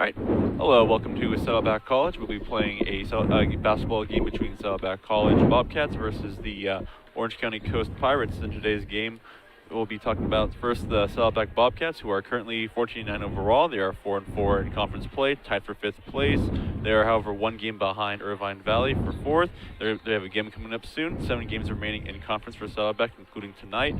right. Hello, welcome to Saddleback College. We'll be playing a basketball game between Saddleback College Bobcats versus the Orange County Coast Pirates. In today's game, we'll be talking about first the Saddleback Bobcats, who are currently 14-9 overall. They are 4-4 in conference play, tied for 5th place. They are, however, one game behind Irvine Valley for 4th. They have a game coming up soon. 7 games remaining in conference for Saddleback, including tonight.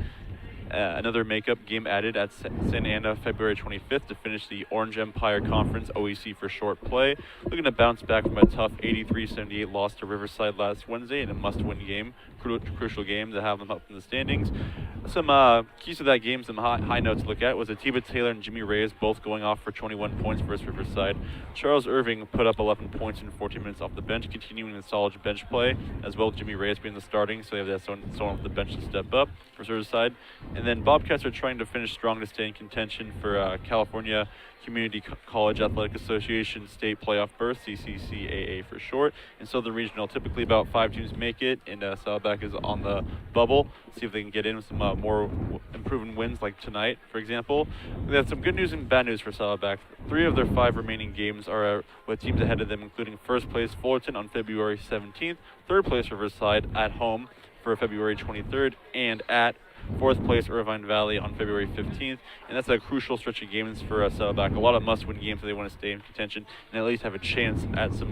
Another makeup game added at Santa Ana February 25th to finish the Orange Empire Conference OEC for short play. Looking to bounce back from a tough 83-78 loss to Riverside last Wednesday in a must-win game, crucial game to have them up in the standings. Some keys to that game, some high notes to look at, was Atiba Taylor and Jimmy Reyes both going off for 21 points versus Riverside. Charles Irving put up 11 points in 14 minutes off the bench, continuing the solid bench play, as well as Jimmy Reyes being the starting, so they have someone off the bench to step up for Riverside. And then Bobcats are trying to finish strong to stay in contention for California Community College Athletic Association State Playoff berth, CCCAA for short. And so the regional, typically about 5 teams make it, and Saddleback is on the bubble. See if they can get in with some more improving wins like tonight, for example. We have some good news and bad news for Saddleback. 3 of their 5 remaining games are with teams ahead of them, including first place Fullerton on February 17th, third place Riverside at home for February 23rd, and at 4th place Irvine Valley on February 15th, and that's a crucial stretch of games for Saddleback. A lot of must-win games if they want to stay in contention and at least have a chance at some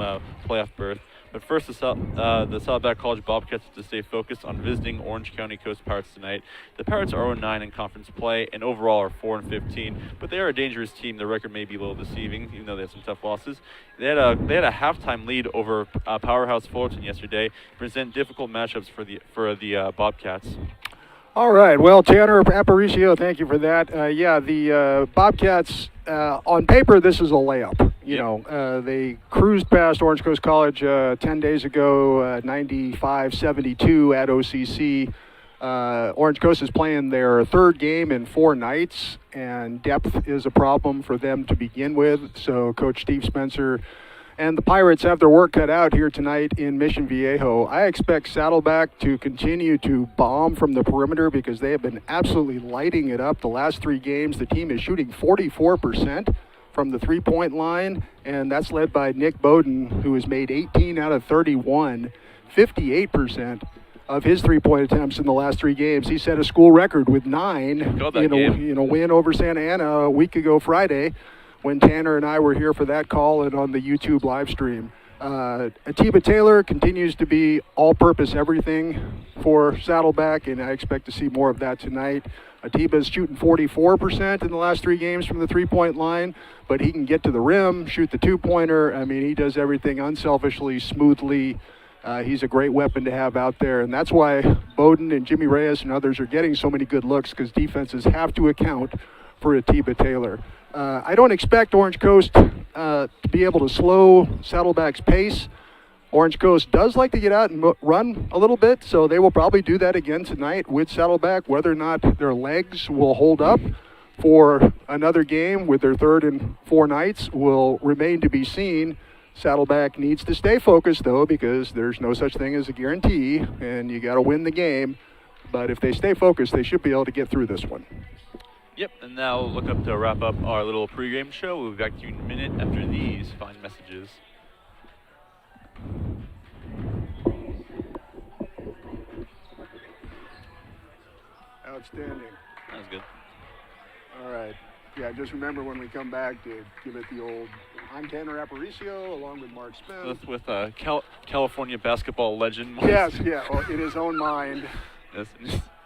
playoff berth. But first, the Saddleback College Bobcats have to stay focused on visiting Orange County Coast Pirates tonight. The Pirates are 0-9 in conference play and overall are 4-15, but they are a dangerous team. Their record may be a little deceiving, even though they have some tough losses. They had a halftime lead over powerhouse Fullerton yesterday. Present difficult matchups for the Bobcats. All right. Well, Tanner Aparicio, thank you for that. The Bobcats, on paper, this is a layup. They cruised past Orange Coast College 10 days ago, 95-72 at OCC. Orange Coast is playing their 3rd game in 4 nights, and depth is a problem for them to begin with. So Coach Steve Spencer and the Pirates have their work cut out here tonight in Mission Viejo. I expect Saddleback to continue to bomb from the perimeter because they have been absolutely lighting it up the last 3 games. The team is shooting 44% from the 3-point line, and that's led by Nick Bowden, who has made 18 out of 31, 58% of his 3-point attempts in the last 3 games. He set a school record with 9 in a win over Santa Ana a week ago Friday, when Tanner and I were here for that call and on the YouTube live stream. Atiba Taylor continues to be all-purpose everything for Saddleback, and I expect to see more of that tonight. Atiba's shooting 44% in the last 3 games from the 3-point line, but he can get to the rim, shoot the 2-pointer. I mean, he does everything unselfishly, smoothly. He's a great weapon to have out there, and that's why Bowden and Jimmy Reyes and others are getting so many good looks, because defenses have to account for Atiba Taylor. I don't expect Orange Coast to be able to slow Saddleback's pace. Orange Coast does like to get out and run a little bit, so they will probably do that again tonight with Saddleback. Whether or not their legs will hold up for another game with their 3rd and 4 nights will remain to be seen. Saddleback needs to stay focused, though, because there's no such thing as a guarantee, and you got to win the game. But if they stay focused, they should be able to get through this one. Yep, and now look up to wrap up our little pregame show. We'll be back to you in a minute after these fine messages. Outstanding. That was good. All right. Yeah, just remember when we come back to give it the old, I'm Tanner Aparicio, along with Mark Smith. With California basketball legend. Yes, in his own mind. Yes.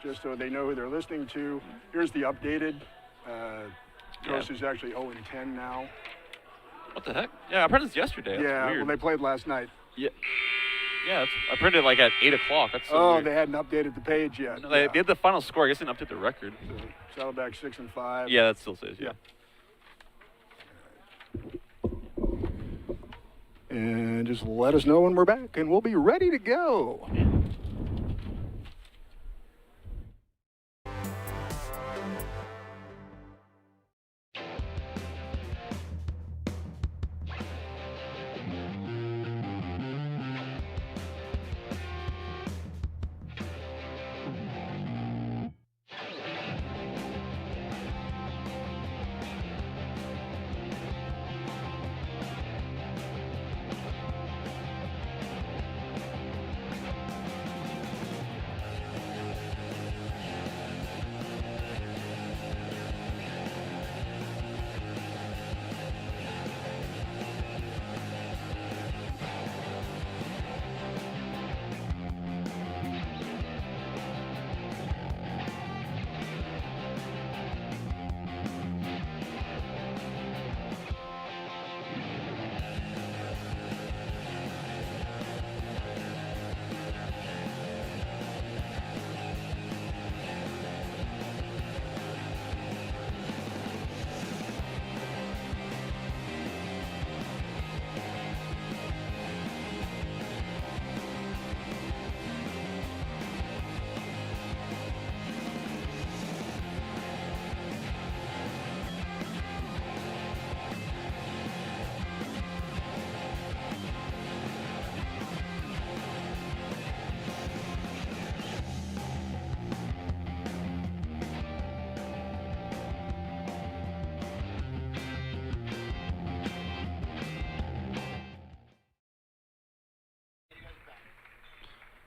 Just so they know who they're listening to. Here's the updated. Coast is actually 0-10 now. What the heck? Yeah, I printed this yesterday. That's weird. Well, they played last night. Yeah. Yeah, I printed like at 8 o'clock. That's so weird. They hadn't updated the page yet. No, they had the final score. I guess they didn't update the record. So Saddleback 6-5. Yeah, that still says, yeah. And just let us know when we're back, and we'll be ready to go. Yeah.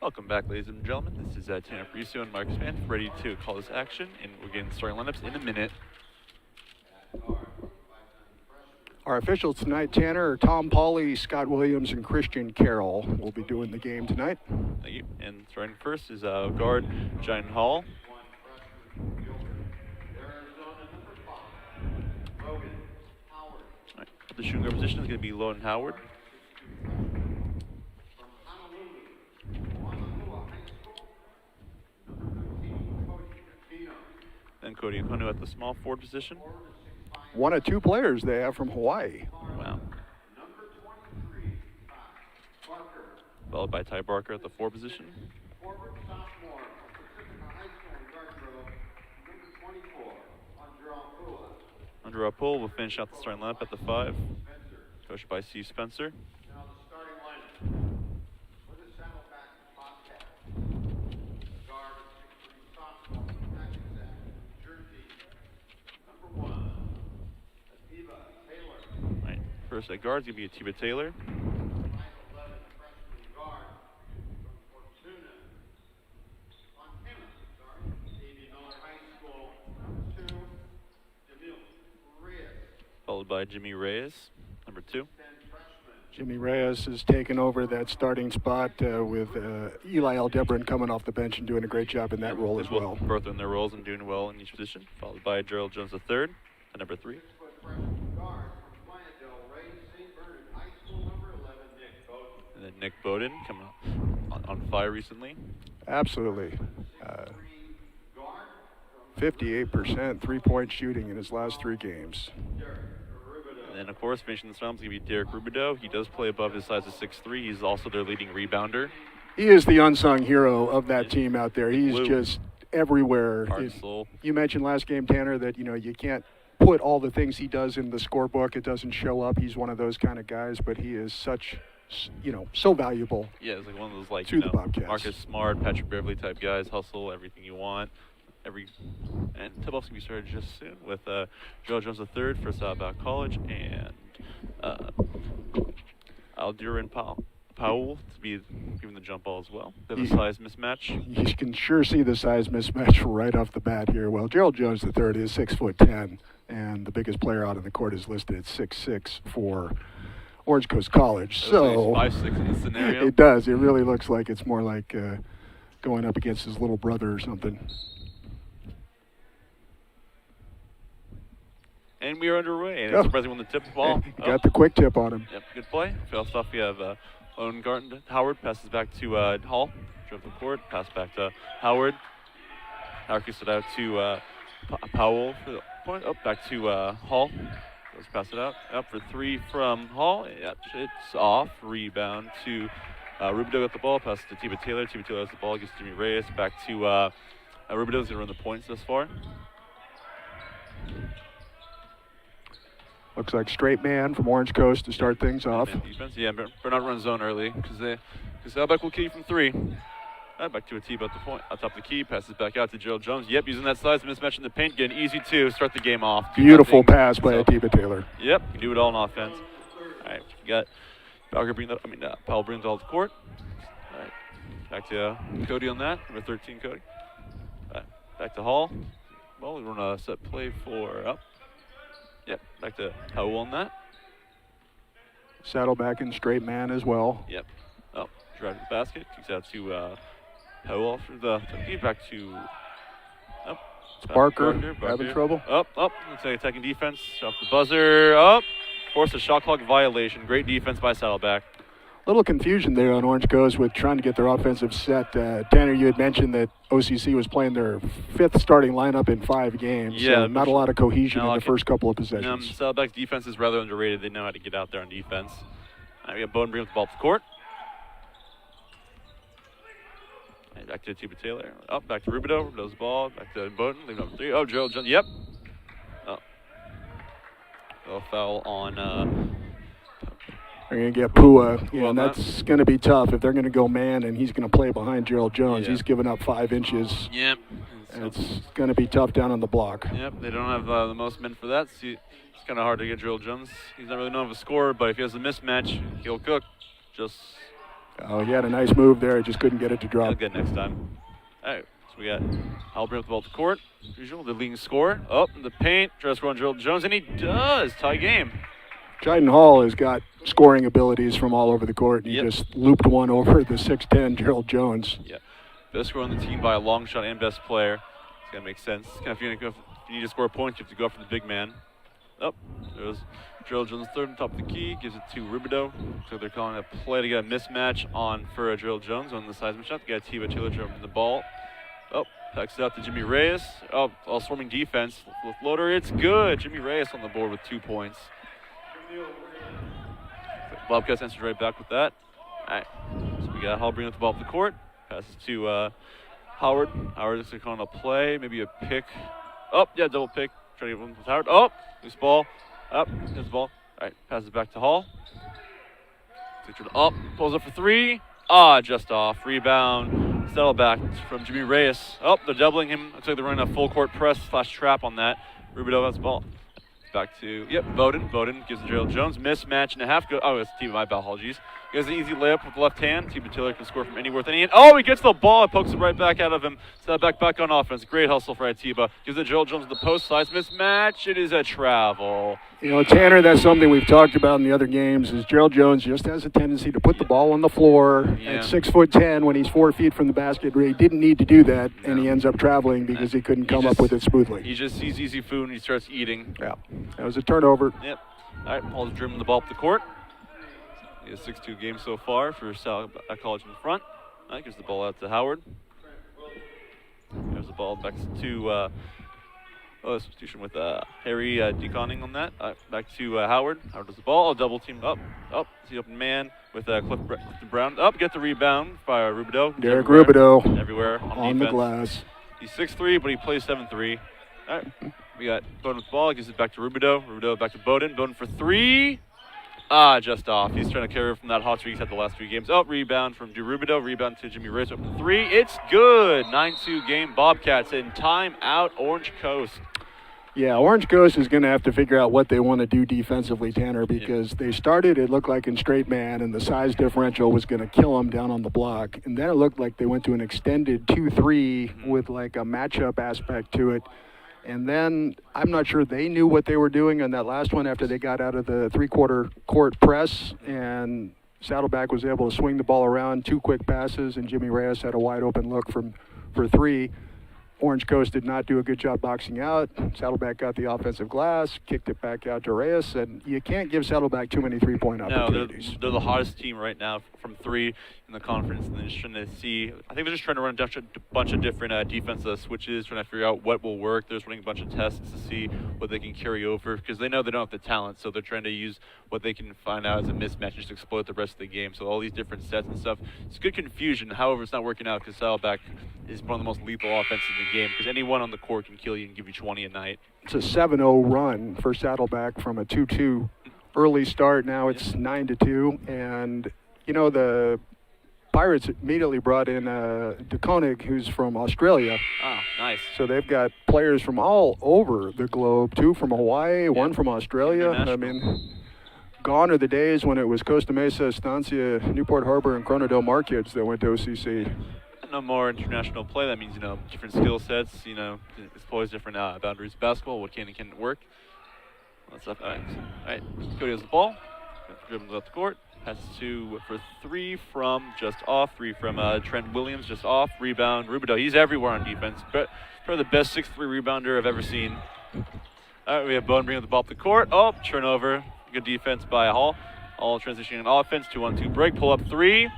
Welcome back, ladies and gentlemen. This is Tanner Aparicio and Marcus Van, ready to call this action, and we're getting starting lineups in a minute. Our officials tonight, Tanner, are Tom Pauly, Scott Williams, and Christian Carroll will be doing the game tonight. Thank you. And starting first is guard John Hall. Right. The shooting guard position is going to be Logan Howard. Then Cody Okonu at the small forward position. One of two players they have from Hawaii. Wow. Followed by Ty Barker at the forward position. Andrew Apul will finish out the starting lineup at the 5, coached by Steve Spencer. Now the starting lineup for the Saddleback Bobcats. Guard 6'3" sophomore from Pakistan, Jersey. Number 1, Atiba Taylor. Right. First at guard's going to be Atiba Taylor. 5'11" freshman guard from Montana, A.B. Miller High School. Number 2, Jamil Reyes. Followed by Jimmy Reyes, number 2. Jimmy Reyes has taken over that starting spot with Eli Aldebron coming off the bench and doing a great job in that role as well. Both in their roles and doing well in each position. Followed by Gerald Jones III at number 3. 6-foot freshman guard from Playa del Rey, St. Bernard High School, number 11, Nick Bowden. And then Nick Bowden coming on fire recently. Absolutely. 58% three-point shooting in his last 3 games. And then, of course, finishing the round is going to be Derek Rubidoux. He does play above his size of 6'3". He's also their leading rebounder. He is the unsung hero of that team out there. He's Blue. just everywhere. Heart and soul. You mentioned last game, Tanner, that you can't put all the things he does in the scorebook. It doesn't show up. He's one of those kind of guys, but he is such, so valuable. Yeah, it's like one of those To the Bobcats. Marcus Smart, Patrick Beverly type guys. Hustle, everything you want. And tip-off's going to be started just soon with Joe Jones III for Saddleback College and Aldurin Powell to be giving the jump ball as well. They have a size mismatch. You can sure see the size mismatch right off the bat here. Well, Gerald Jones III is 6'10", and the biggest player out on the court is listed at 6'6" for Orange Coast College. So 5'6" in this scenario. It does. It really looks like it's more like going up against his little brother or something. And we are underway. And it's surprising when the tip ball. He got the quick tip on him. Yep, good play. First off, we have Owen Garten. Howard passes back to Hall. Drove the court, pass back to Howard. Howard kicks it out to Powell for the point. Up back to Hall. Let's pass it out. Up for 3 from Hall. Yep, it's off. Rebound to Rubidoux got the ball. Passes to Tiba Taylor. Tiba Taylor has the ball. Gets Jimmy Reyes. Back to Rubidoux's going to run the points thus far. Looks like straight man from Orange Coast to start things off. Defense. Yeah, better not run zone early because Saddleback will key from 3. Back to Atiba at the point, on top of the key, passes back out to Gerald Jones. Yep, using that size mismatch in the paint, getting easy to start the game off. Beautiful pass by Atiba Taylor. Yep, you can do it all on offense. All right, you got Powell brings it all to court. All right, back to Cody on that, number 13, Cody. Back to Hall. Well, we run a set play for up. Yep, back to Powell on that. Saddleback and straight man as well. Yep. Oh, drive to the basket, kicks out to Powell for the back to Barker having trouble. Looks like attacking defense off the buzzer. Forced a shot clock violation. Great defense by Saddleback. Little confusion there on Orange Coast with trying to get their offensive set. Tanner, you had mentioned that OCC was playing their 5th starting lineup in 5 games. Yeah, so not a lot of cohesion in the first couple of possessions. Saddleback's defense is rather underrated. They know how to get out there on defense. We got Bowden bringing the ball to the court. And back to Atiba Taylor. Back to Rubidoux. Rubidoux's ball. Back to Bowden. Leaving up 3. Gerald Jones. Yep. A foul on. They're going to get Pua. Yeah, and that's going to be tough if they're going to go man and he's going to play behind Gerald Jones. Yeah. He's given up 5 inches. Yep. It's going to be tough down on the block. Yep, they don't have the most men for that. So it's kind of hard to get Gerald Jones. He's not really known of a scorer, but if he has a mismatch, he'll cook. Oh, he had a nice move there. Just couldn't get it to He'll drop. get next time. All right, so we got Halbert with the ball to court. Usual, the leading scorer. Up in the paint, tries to score on Gerald Jones, and he does. Tie game. Jiden Hall has got scoring abilities from all over the court. He Yep. just looped one over the 6'10" Gerald Jones. Yeah, best scorer on the team by a long shot and best player. It's gonna make sense. Kind of if you need to score a point, you have to go after the big man. Up there's Gerald Jones third on top of the key, gives it to Rubidoux. So they're calling a play to get a mismatch on for Gerald Jones on the seismic shot. They got Tiba Taylor jumping the ball. Oh, backs it out to Jimmy Reyes. Oh, all swarming defense with floater. It's good. Jimmy Reyes on the board with 2 points. Bobcats answered right back with that. All right, so we got Hall bringing up the ball up the court. Passes to Howard. Howard is calling a play, maybe a pick. Oh, yeah, double pick. Trying to get one with Howard. Oh, loose ball. Up, gets the ball. All right, passes it back to Hall. Up, pulls up for 3. Just off. Rebound. Saddleback from Jimmy Reyes. Oh, they're doubling him. Looks like they're running a full court press / trap on that. Rubidoux has the ball. Back to, Bowden. Bowden gives it to Gerald Jones. Mismatch and a half. It's Tiba, my apologies. He has an easy layup with the left hand. Tiba Taylor can score from anywhere with any hand. Oh, he gets the ball and pokes it right back out of him. Back on offense. Great hustle for Tiba. Gives it to Gerald Jones with the post. Size mismatch. It is a travel. You know, Tanner, that's something we've talked about in the other games, is Gerald Jones just has a tendency to put the ball on the floor at 6'10" when he's 4 feet from the basket. He didn't need to do that, and he ends up traveling because he couldn't come up with it smoothly. He just sees easy food and he starts eating. Yeah, that was a turnover. Yep. All right, Paul's dribbling the ball up the court. He has 6-2 game so far for Saddleback College in the front. All right, gives the ball out to Howard. There's the ball back to substitution with Harry deconning on that. Back to Howard. Howard does the ball. Double team up. See open man with Clifton Brown. Get the rebound by Rubidoux. Derek Rubidoux. Everywhere on the glass. He's 6'3", but he plays 7'3". All right. We got Bowden with the ball. Gives it back to Rubidoux. Rubidoux back to Bowden. Bowden for 3. Just off. He's trying to carry from that hot streak he's had the last 3 games. Rebound from Rubidoux. Rebound to Jimmy Reyes. Open 3. It's good. 9-2 game. Bobcats in timeout. Orange Coast. Yeah, Orange Coast is going to have to figure out what they want to do defensively, Tanner, because they started, it looked like in straight man, and the size differential was going to kill them down on the block. And then it looked like they went to an extended 2-3 with like a matchup aspect to it. And then I'm not sure they knew what they were doing on that last one after they got out of the 3/4 court press, and Saddleback was able to swing the ball around, 2 quick passes, and Jimmy Reyes had a wide open look for 3. Orange Coast did not do a good job boxing out. Saddleback got the offensive glass, kicked it back out to Reyes, and you can't give Saddleback too many 3-point opportunities. No, they're the hottest team right now from 3 in the conference, and they're just trying to see. I think they're just trying to run a bunch of different defensive switches, trying to figure out what will work. They're just running a bunch of tests to see what they can carry over because they know they don't have the talent, so they're trying to use what they can find out as a mismatch just to exploit the rest of the game. So all these different sets and stuff. It's good confusion. However, it's not working out because Saddleback is one of the most lethal offenses in the game because anyone on the court can kill you and give you 20 a night. It's a 7-0 run for Saddleback from a 2-2 early start. Now it's 9-2, and you know the Pirates immediately brought in DeConig, who's from Australia. Nice. So they've got players from all over the globe, 2 from Hawaii, 1 from Australia. I mean, gone are the days when it was Costa Mesa, Estancia, Newport Harbor, and Corona del Mar kids that went to OCC. No more international play. That means, different skill sets, exploits different boundaries of basketball, what can and can't work. That's up. All right. Cody has the ball. Dribbling left the court. Passes for 3 from just off. 3 from Trent Williams, just off. Rebound, Rubidoux. He's everywhere on defense. Probably the best 6'3" rebounder I've ever seen. All right, we have Bowden bringing the ball up the court. Turnover. Good defense by Hall. All transitioning on offense. 2-on-2 break. Pull up 3.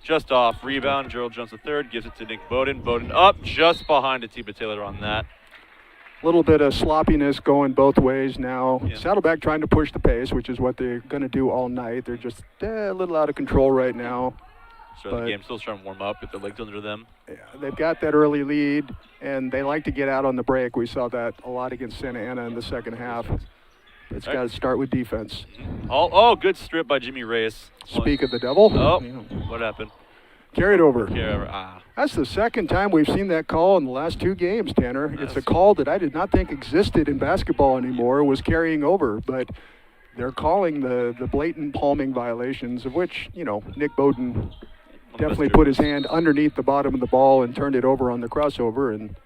Just off. Rebound. Gerald Jones III gives it to Nick Bowden. Bowden up just behind Tiba Taylor on that. A little bit of sloppiness going both ways now. Yeah. Saddleback trying to push the pace, which is what they're going to do all night. They're just a little out of control right now. The game still trying to warm up, get their legs under them. Yeah, they've got that early lead, and they like to get out on the break. We saw that a lot against Santa Ana in the second half. It's got to start with defense. Good strip by Jimmy Reyes. Speak of the devil. What happened? Carried over. Yeah. That's the second time we've seen that call in the last 2 games, Tanner. It's a call that I did not think existed in basketball anymore, was carrying over, but they're calling the blatant palming violations, of which, Nick Bowden definitely put his hand underneath the bottom of the ball and turned it over on the crossover. And,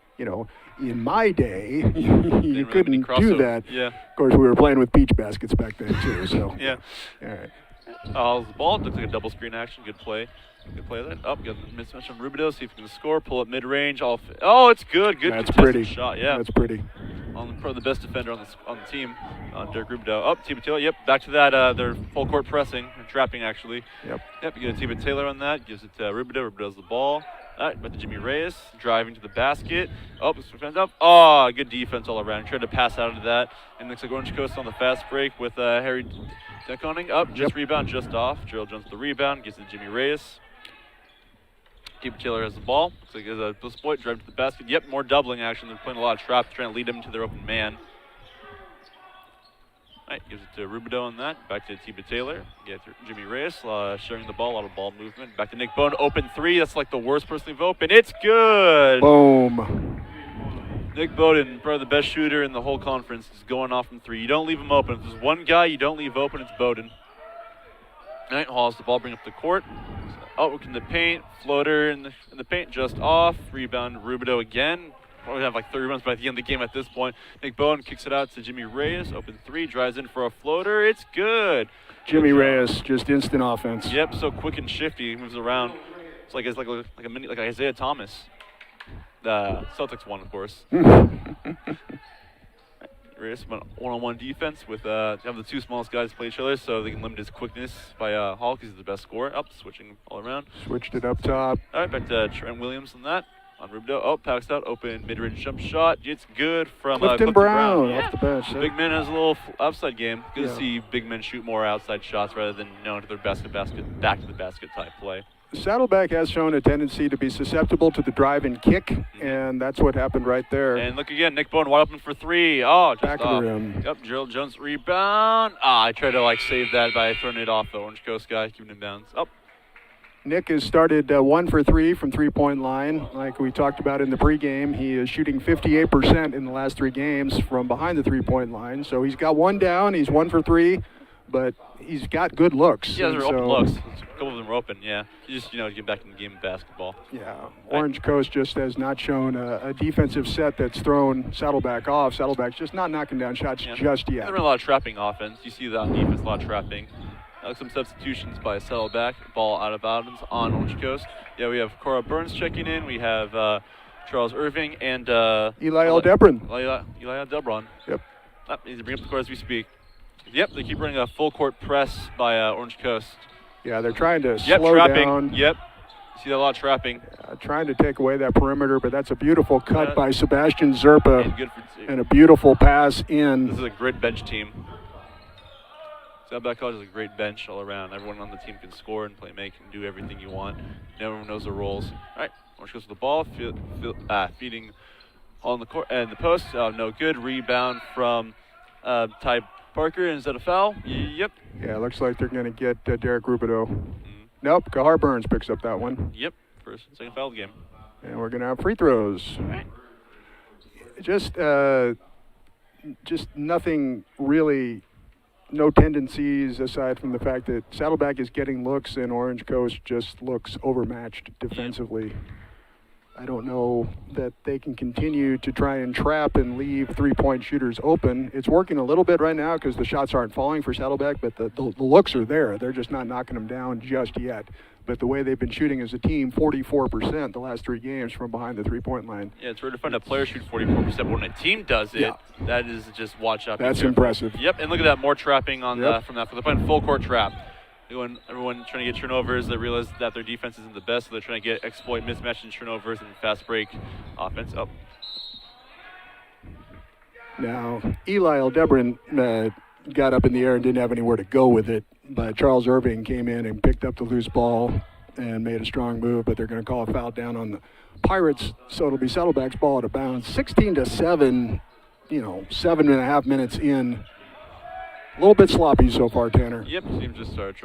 in my day, you couldn't do that. Yeah. Of course, we were playing with beach baskets back then, too. So Yeah. All right. The ball looks like a double screen action. Good play. Good play then. Got the mismatch from Rubidoux. See if he can score. Pull up mid-range. Oh, it's good. Good That's contested pretty. shot. Yeah. That's pretty. Probably the best defender on the team, Derek Rubidoux. Tiba Taylor. Yep. Back to that. They're full court pressing, trapping actually. Yep. You get Tiba Taylor on that. Gives it to Rubidoux. Rubidoux has the ball. All right, back to Jimmy Reyes, driving to the basket. Defense up. Good defense all around. Tried to pass out of that. And looks like Orange Coast on the fast break with Harry Deconing up. Just rebound, just off. Gerald Jones with the rebound. Gives it to Jimmy Reyes. Tiba Taylor has the ball. Looks like there's a split. Drive to the basket. Yep, more doubling action. They're playing a lot of traps, trying to lead them to their open man. All right, gives it to Rubidoux on that. Back to Tiba Taylor. Get to Jimmy Reyes, sharing the ball. A lot of ball movement. Back to Nick Bone. Open three. That's like the worst person we've opened. It's good. Boom. Nick Bowden, probably the best shooter in the whole conference, is going off from three. You don't leave him open. If there's one guy you don't leave open, it's Bowden. All right, hauls the ball, bring up the court. Look in the paint. Floater in the paint, just off. Rebound, Rubidoux again. Probably have like 30 runs by the end of the game at this point. Nick Bowen kicks it out to Jimmy Reyes. Open three, drives in for a floater. It's good. Jimmy Reyes, just instant offense. Yep, so quick and shifty. He moves around. It's like a mini, like Isaiah Thomas. The Celtics won, of course. Reyes went one-on-one defense with have the two smallest guys play each other, so they can limit his quickness by Hall because he's the best scorer. Switching all around. Switched it up top. All right, back to Trent Williams on that. On Rubidoux. Packs out. Open mid-range jump shot. It's good from Clifton Brown Yeah. off the bench. Big man has a little upside game. Good Yeah. to see big men shoot more outside shots rather than to their back to the basket type play. Saddleback has shown a tendency to be susceptible to the drive and kick, and that's what happened right there. And look again, Nick Bowen wide open for three. Just Back of the rim. Yep, Gerald Jones rebound. I tried to save that by throwing it off the Orange Coast guy, keeping him down. Nick has started 1 for 3 from three-point line. Like we talked about in the pregame, he is shooting 58% in the last 3 games from behind the three-point line. So he's got one down. He's 1 for 3, but he's got good looks. Yeah, they're open looks. A couple of them are open, yeah. You just, get back in the game of basketball. Yeah, Orange Coast just has not shown a defensive set that's thrown Saddleback off. Saddleback's just not knocking down shots just yet. There's been a lot of trapping offense. You see that on defense, a lot of trapping. Some substitutions by Saddleback. Ball out of bounds on Orange Coast. Yeah, we have Cora Burns checking in. We have Charles Irving and Eli Aldebron. Eli Aldebron. Yep. Need to bring up the court as we speak. Yep, they keep running a full court press by Orange Coast. Yeah, they're trying to slow trapping. down. Yep. See a lot of trapping. Trying to take away that perimeter, but that's a beautiful cut by Sebastian Zerpa And good and a beautiful pass in. This is a great bench team. Saddleback College is a great bench all around. Everyone on the team can score and play, make, and do everything you want. Everyone knows their roles. All right, Orange goes with the ball, feeding on the court and the post. No good. Rebound from Ty Parker. And is that a foul? Yep. Yeah, looks like they're going to get Derek Rubidoux. Nope, Kahar Burns picks up that one. Yep, first and second foul of the game. And we're going to have free throws. All right. Just nothing really. No tendencies aside from the fact that Saddleback is getting looks and Orange Coast just looks overmatched defensively. I don't know that they can continue to try and trap and leave three-point shooters open. It's working a little bit right now because the shots aren't falling for Saddleback, but the looks are there. They're just not knocking them down just yet. But the way they've been shooting as a team, 44% the last 3 games from behind the three-point line. Yeah, it's rare to find a player shoot 44%, but when a team does it, that is just watch out. That's impressive. Yep, and look at that, more trapping on from that. They're playing full court trap. Everyone trying to get turnovers. They realize that their defense isn't the best, so they're trying to exploit mismatch and turnovers and fast break offense. Now, Eli Aldebron got up in the air and didn't have anywhere to go with it, but Charles Irving came in and picked up the loose ball and made a strong move, but they're going to call a foul down on the Pirates, so it'll be Saddleback's ball out of bounds. 16-7, 7.5 minutes in. A little bit sloppy so far, Tanner. Yep, team just started.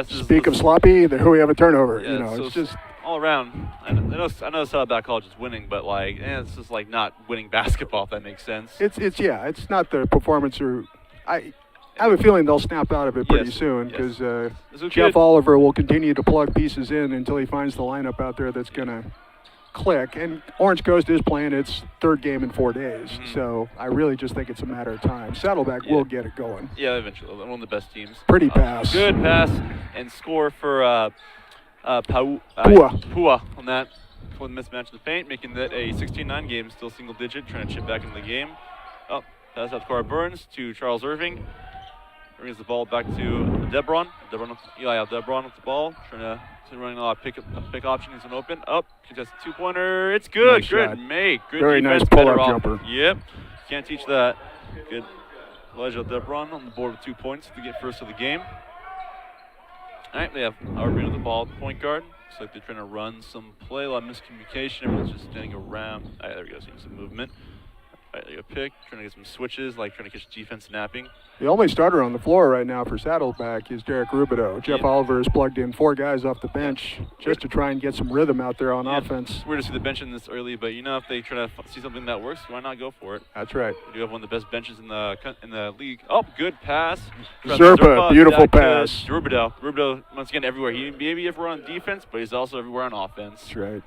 Speak of sloppy, there we have a turnover. Yeah, it's just all around. I know Saddleback College is winning, but it's just not winning basketball. If that makes sense. It's not the performance or I I have a feeling they'll snap out of it pretty Yes, soon yes. because This was Jeff good. Oliver will continue to plug pieces in until he finds the lineup out there that's going to click. And Orange Coast is playing its third game in 4 days, so I really just think it's a matter of time. Saddleback will get it going. Yeah, eventually. One of the best teams. Pretty pass. Good pass and score for Pua. Pua on that. For the mismatch in the paint, making that a 16-9 game, still single digit, trying to chip back into the game. Oh, pass out to Cora Burns to Charles Irving. Brings the ball back to Debron. Eli Debron with the ball, trying to running a lot of pick options and open. Up, contested 2-pointer. It's good. Nice good shot. make. Good Very defense. nice pull-up better off. jumper. Yep. Can't teach that. Good. Elijah Debron on the board with 2 points to get first of the game. All right, they have Irving with the ball at the point guard. Looks like they're trying to run some play. A lot of miscommunication. Everyone's just standing around. All right, there we go. Seeing some movement. All right, there you go. Pick. Trying to get some switches, like trying to catch defense snapping. The only starter on the floor right now for Saddleback is Derek Rubidoux. Jeff Oliver has plugged in 4 guys off the bench just to try and get some rhythm out there on offense. It's weird to see the bench in this early, but if they try to see something that works, why not go for it? That's right. We do have one of the best benches in the league. Oh, good pass. Zerpa, beautiful pass. Rubidoux. Rubidoux, once again, everywhere. He may be everywhere on defense, but he's also everywhere on offense. That's right.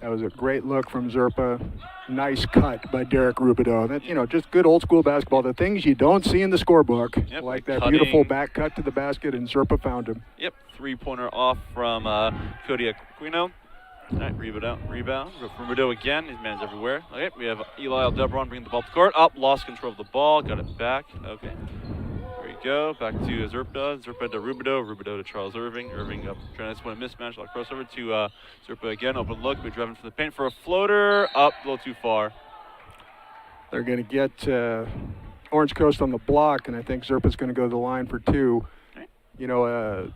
That was a great look from Zerpa. Nice cut by Derek Rubidoux. That, just good old school basketball. The things you don't see in the scorebook, Yep, like that cutting. beautiful back cut to the basket, and Zerpa found him. Yep, 3-pointer off from Cody Aquino. All right, rebound. Rubidoux again. His man's everywhere. Okay, we have Eli Debron bringing the ball to the court. Up, lost control of the ball. Got it back. Okay. There we go. Back to Zerpa. Zerpa to Rubidoux. Rubidoux to Charles Irving. Irving up, trying to win a mismatch. Like crossover to Zerpa again. Open look. We're driving for the paint for a floater. Up, a little too far. They're going to get Orange Coast on the block, and I think Zerpa's going to go to the line for 2. Right.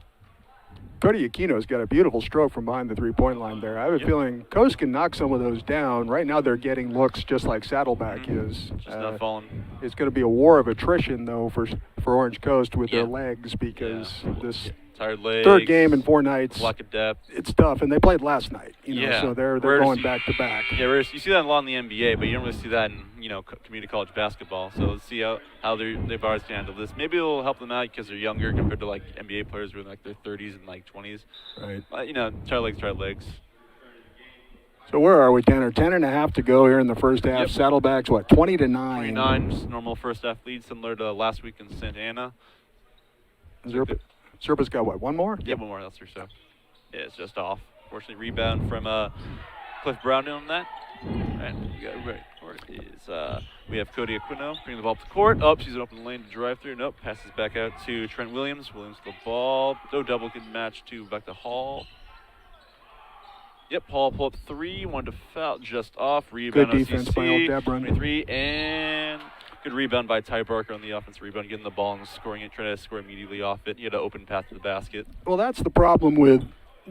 Cody Aquino's got a beautiful stroke from behind the three-point line there. I have a feeling Coast can knock some of those down. Right now they're getting looks just like Saddleback is. Just not falling. It's going to be a war of attrition, though, for Orange Coast with their legs because this tired legs. third game in 4 nights, lack of depth. it's tough. And they played last night, so they're Whereas going back-to-back. Yeah, you see that a lot in the NBA, but you don't really see that in community college basketball. So let's see how they've always handle this. Maybe it'll help them out because they're younger compared to like NBA players who are in like their 30s and like 20s. Right. Tired legs. So where are we, Tanner? 10.5 to go here in the first half. Yep. Saddleback's 20-9. 29, just normal first half lead, similar to last week in Santa Ana. Zerpa's got what? One more? Yeah, one more. That's for so. Yeah, it's just off. Fortunately, rebound from Cliff Brown on that. And we have Cody Aquino bringing the ball up the court. Up, she's an open lane to drive through. Nope, passes back out to Trent Williams. Williams with the ball. No double can match to back to Hall. Yep, Paul pull up 3, wanted to foul just off. Rebound Good defense by old Debron. 23, and good rebound by Ty Barker on the offensive rebound, getting the ball and scoring it, trying to score immediately off it. He had an open path to the basket. Well, that's the problem with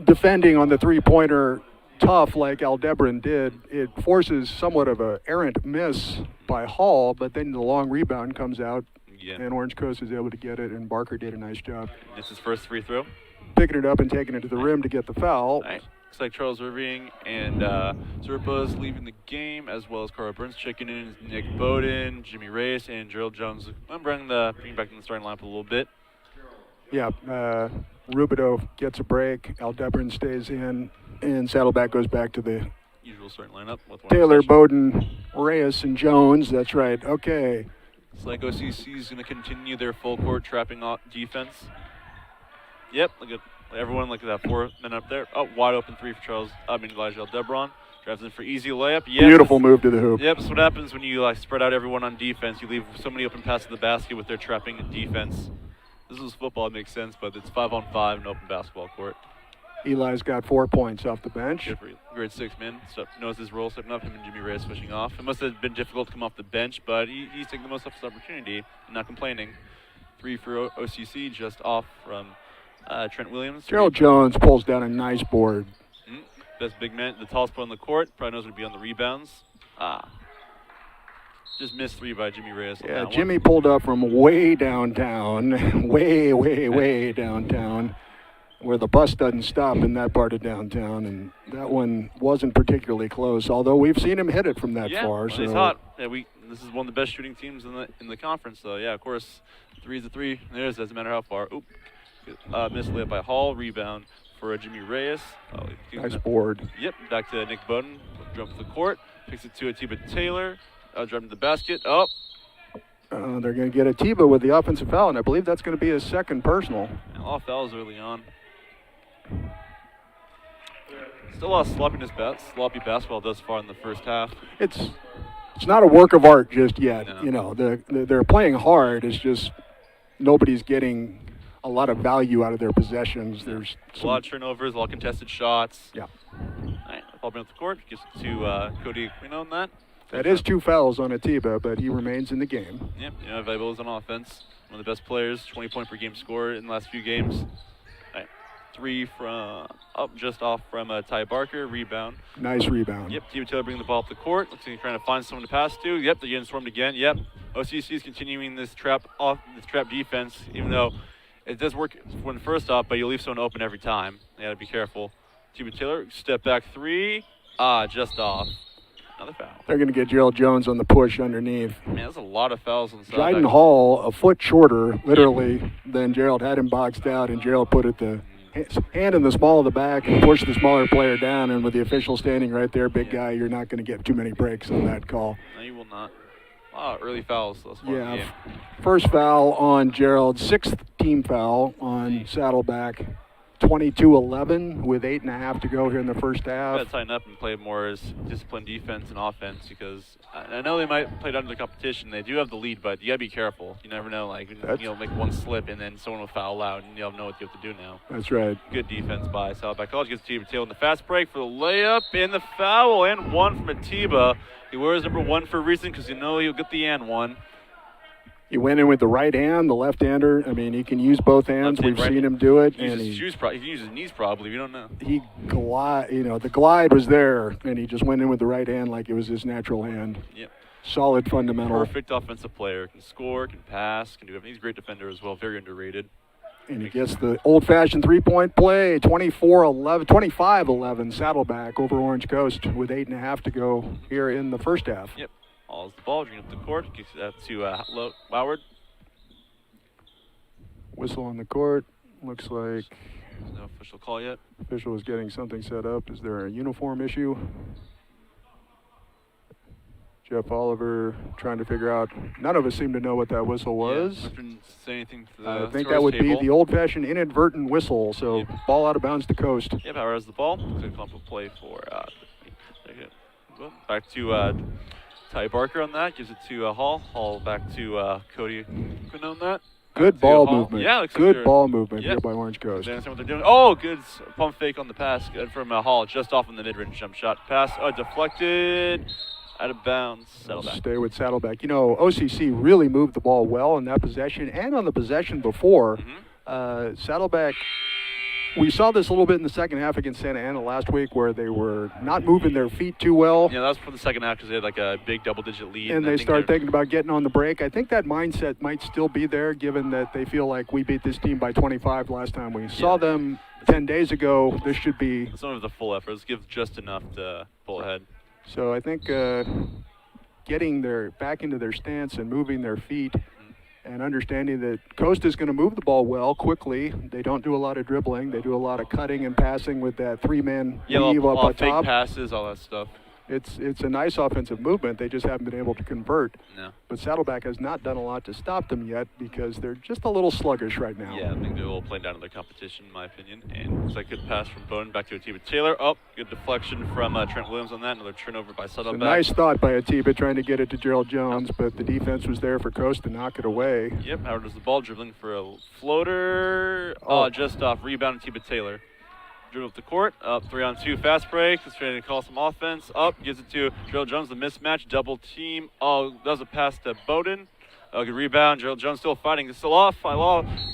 defending on the three-pointer tough like Aldebaran did. It forces somewhat of an errant miss by Hall, but then the long rebound comes out, and Orange Coast is able to get it, and Barker did a nice job. This is his first free throw. Picking it up and taking it to the rim to get the foul. Nice. Looks like Charles Irving and Zerpa's leaving the game, as well as Cara Burns checking in, Nick Bowden, Jimmy Reyes, and Gerald Jones. I'm bringing back in the starting lineup a little bit. Yeah, Rubidoux gets a break, Aldebaran stays in, and Saddleback goes back to the Usual starting lineup with one Taylor, exception. Bowden, Reyes, and Jones. That's right. Okay. It's like OCC is going to continue their full court trapping defense. Yep, look at everyone. Look at that 4 men up there. Oh, wide open 3 for Elijah Debron. Drives in for easy layup. Yep, Beautiful move to the hoop. Yep, that's what happens when you spread out everyone on defense. You leave so many open passes to the basket with their trapping defense. This is football, it makes sense, but it's 5-on-5 in open basketball court. Eli's got 4 points off the bench. Good for grade 6 man. Knows his role, stepping up. Him and Jimmy Reyes switching off. It must have been difficult to come off the bench, but he's taking the most of his opportunity and not complaining. 3 for OCC, just off from Trent Williams. Gerald Jones pulls down a nice board. Best big man, the tallest player on the court. Probably knows what to be on the rebounds. Just missed 3 by Jimmy Reyes. Yeah, Jimmy pulled up from way downtown, way downtown, where the bus doesn't stop in that part of downtown, and that one wasn't particularly close, although we've seen him hit it from that far. Well, so he's hot. Yeah, And this is one of the best shooting teams in the conference. So yeah, of course, 3's a 3. There's doesn't matter how far. Oop, missed layup by Hall. Rebound for Jimmy Reyes. Nice board. Yep, back to Nick Bowden. Jump to the court. Picks it to Atiba Taylor. Driving to the basket. Oh. They're going to get Atiba with the offensive foul, and I believe that's going to be his second personal. And a lot of fouls early on. Still a lot of sloppy basketball thus far in the first half. It's not a work of art just yet. No. You know, they're playing hard. It's just nobody's getting a lot of value out of their possessions. There's a lot of turnovers, a lot of contested shots. Yeah. All right, ball bring up the court. Gives it to Cody Aquino on that. That is 2 fouls on Atiba, but he remains in the game. Yep, valuable is on offense. One of the best players, 20-point per game scorer in the last few games. All right, 3 from just off from Ty Barker. Rebound. Nice rebound. Yep, Atiba Taylor bringing the ball up the court. Looks like he's trying to find someone to pass to. Yep, they're getting swarmed again. Yep, OCC is continuing this trap defense, even though it does work when first off, but you leave someone open every time. You got to be careful. Atiba Taylor, step back 3. Just off. Another foul. They're going to get Gerald Jones on the push underneath. Man, that's a lot of fouls on the side. Dryden Hall, a foot shorter, literally, than Gerald, had him boxed out, and Gerald put it the hand in the small of the back and pushed the smaller player down. And with the official standing right there, big guy, you're not going to get too many breaks on that call. No, you will not. A lot of early fouls thus far in the game. First foul on Gerald, 6th team foul on Saddleback. 22-11 with 8.5 to go here in the first half. Got to tighten up and play more as disciplined defense and offense, because I know they might play down to the competition. They do have the lead, but you got to be careful. You never know, make one slip and then someone will foul out, and you'll know what you have to do now. That's right. Good defense by Saddleback College. Gets Atiba Taylor in the fast break for the layup and the foul, and 1 from Atiba. He wears number 1 for a reason, because he'll get the and 1. He went in with the right hand, the left-hander. I mean, he can use both hands. We've seen him do it. He can use his knees probably. We don't know. The glide was there, and he just went in with the right hand like it was his natural hand. Yep. Solid fundamental. Perfect offensive player. Can score, can pass, can do everything. He's a great defender as well. Very underrated. And he gets the old-fashioned three-point play, 25-11 Saddleback over Orange Coast with 8.5 to go here in the first half. Yep. Hauls the ball, bringing up the court, gets that to Howard. Whistle on the court. Looks like there's no official call yet. Official is getting something set up. Is there a uniform issue? Jeff Oliver trying to figure out. None of us seem to know what that whistle was. Yeah, didn't say anything to the I think that would be the old-fashioned inadvertent whistle. So ball out of bounds to Coast. Yep, Howard has the ball. Looks like a come up a play for. Back to Ty Barker on that. Gives it to Hall. Hall back to Cody Quinn on that. Good ball movement. Yeah, good ball movement here by Orange Coast. They understand what they're doing. Oh, good pump fake on the pass. Good from Hall, just off in the mid-range jump shot. Pass deflected, out of bounds. Saddleback. Stay with Saddleback. You know, OCC really moved the ball well in that possession and on the possession before. Saddleback, we saw this a little bit in the second half against Santa Ana last week, where they were not moving their feet too well. Yeah, that was for the second half because they had like a big double-digit lead. And they started thinking about getting on the break. I think that mindset might still be there, given that they feel like we beat this team by 25 last time we saw them 10 days ago. This should be. It's not the full effort. Let's give just enough to pull ahead. So I think getting back into their stance and moving their feet. And understanding that Coast is going to move the ball well, quickly. They don't do a lot of dribbling. They do a lot of cutting and passing with that three-man weave up on top. Fake passes, all that stuff. It's a nice offensive movement. They just haven't been able to convert. No. But Saddleback has not done a lot to stop them yet because they're just a little sluggish right now. Yeah, I think they're a little playing down to their competition, in my opinion. And looks like a good pass from Bowden back to Atiba Taylor. Oh, good deflection from Trent Williams on that. Another turnover by Saddleback. Nice thought by Atiba trying to get it to Gerald Jones, but the defense was there for Coast to knock it away. Yep, Howard does the ball, dribbling for a floater. Just off. Rebound, Atiba Taylor. Dribble up the court, up 3-on-2, fast break. He's trying to call some offense. Up, gives it to Gerald Jones, the mismatch, double team. Does a pass to Bowden. Good rebound. Gerald Jones still fighting. It's still off.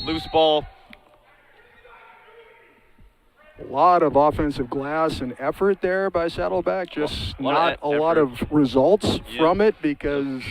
Loose ball. A lot of offensive glass and effort there by Saddleback. Just not a lot of results from it because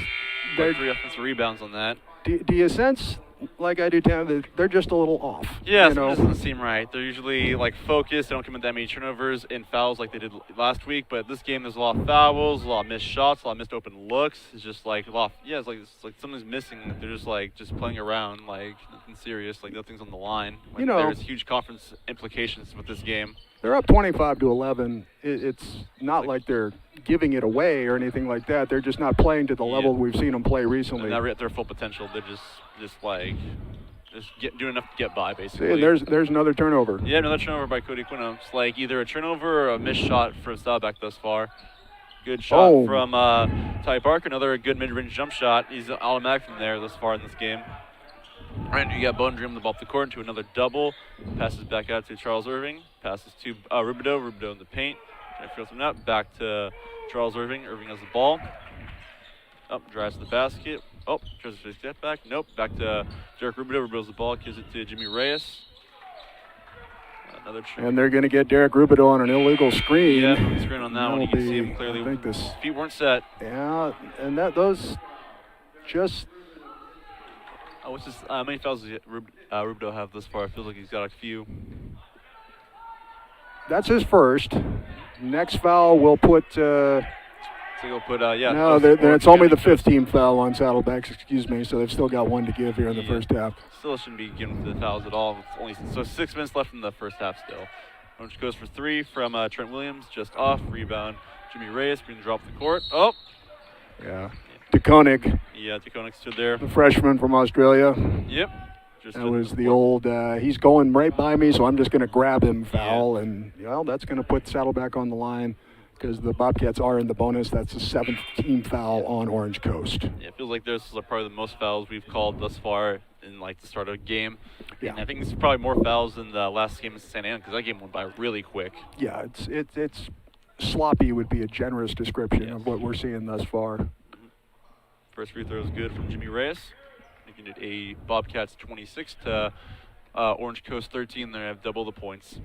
they're 3 offensive rebounds on that. Do you sense like I do, Tam, they're just a little off. Yeah, you something know. doesn't seem right. They're usually like focused. They don't commit that many turnovers and fouls like they did last week. But this game, there's a lot of fouls, a lot of missed shots, a lot of missed open looks. It's just like a lot. It's like something's missing. They're just playing around, like nothing serious, like nothing's on the line. Like, there's huge conference implications with this game. They're up 25-11. It's not like they're giving it away or anything like that. They're just not playing to the level we've seen them play recently. They're not at their full potential. They're just doing enough to get by, basically. See, and there's another turnover. Yeah, another turnover by Cody Quino. It's like either a turnover or a missed shot from Saddleback thus far. Good shot from Ty Barker. Another good mid-range jump shot. He's automatic from there thus far in this game. All right, you got Bone Dream the ball up the court into another double. Passes back out to Charles Irving. Passes to Rubidoux. Rubidoux in the paint. Trying to feel something out. Back to Charles Irving. Irving has the ball. Up, drives to the basket. Oh, tries to step back. Nope. Back to Derek Rubidoux. Rubidoux's the ball. Gives it to Jimmy Reyes. Another and they're going to get Derek Rubidoux on an illegal screen. Yeah, screen on that one. You can see him clearly. I think his feet weren't set. Yeah, and those just. How many fouls does Rubidoux have this far? It feels like he's got a few. That's his first. Next foul will put. So he'll put. No, it's only the 15th foul on Saddlebacks. Excuse me. So they've still got one to give here in the first half. Still shouldn't be given the fouls at all. So 6 minutes left in the first half still. Orange goes for three from Trent Williams, just off. Rebound. Jimmy Reyes being dropped the court. Oh. Yeah. DeKoning. Yeah, DeKoning stood there. The freshman from Australia. Yep. That was the old, he's going right by me, so I'm just going to grab him foul. Yeah. And, that's going to put Saddleback on the line because the Bobcats are in the bonus. That's the 17th foul on Orange Coast. Yeah, it feels like this is probably the most fouls we've called thus far in, the start of a game. Yeah. And I think this is probably more fouls than the last game in Santa Ana because that game went by really quick. Yeah, it's sloppy would be a generous description of what we're seeing thus far. First free throw is good from Jimmy Reyes. Making it a Bobcats 26 to Orange Coast 13. They have double the points.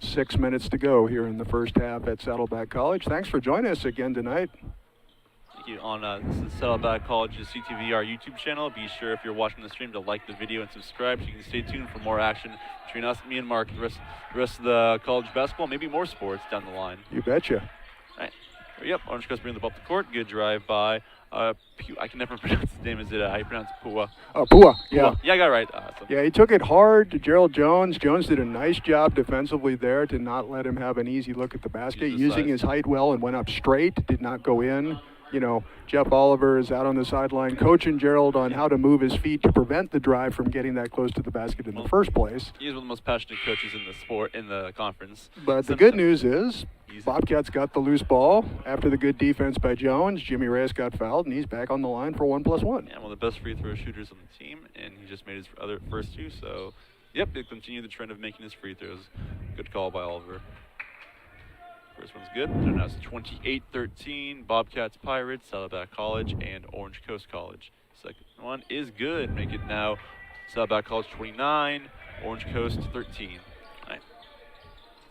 6 minutes to go here in the first half at Saddleback College. Thanks for joining us again tonight. Thank you. This is Saddleback College's CTV, our YouTube channel. Be sure if you're watching the stream to like the video and subscribe so you can stay tuned for more action between us, me and Mark, the rest of the college basketball, maybe more sports down the line. You betcha. All right. Yep, Orange Coast bringing the ball up the court. Good drive by I can never pronounce his name. Is it how you pronounce it? Pua? Pua, yeah. Pua. Yeah, I got it right. Yeah, he took it hard to Gerald Jones. Jones did a nice job defensively there to not let him have an easy look at the basket, using his height well, and went up straight, did not go in. Jeff Oliver is out on the sideline coaching Gerald on how to move his feet to prevent the drive from getting that close to the basket in the first place. He's one of the most passionate coaches in the sport, in the conference. But the good news is Bobcats got the loose ball after the good defense by Jones. Jimmy Reyes got fouled, and he's back on the line for 1+1. Yeah, one of the best free throw shooters on the team, and he just made his first two. So, yep, they continue the trend of making his free throws. Good call by Oliver. First one's good. So now it's 28-13. Bobcats, Pirates, Saddleback College, and Orange Coast College. Second one is good. Make it now Saddleback College 29, Orange Coast 13. All right.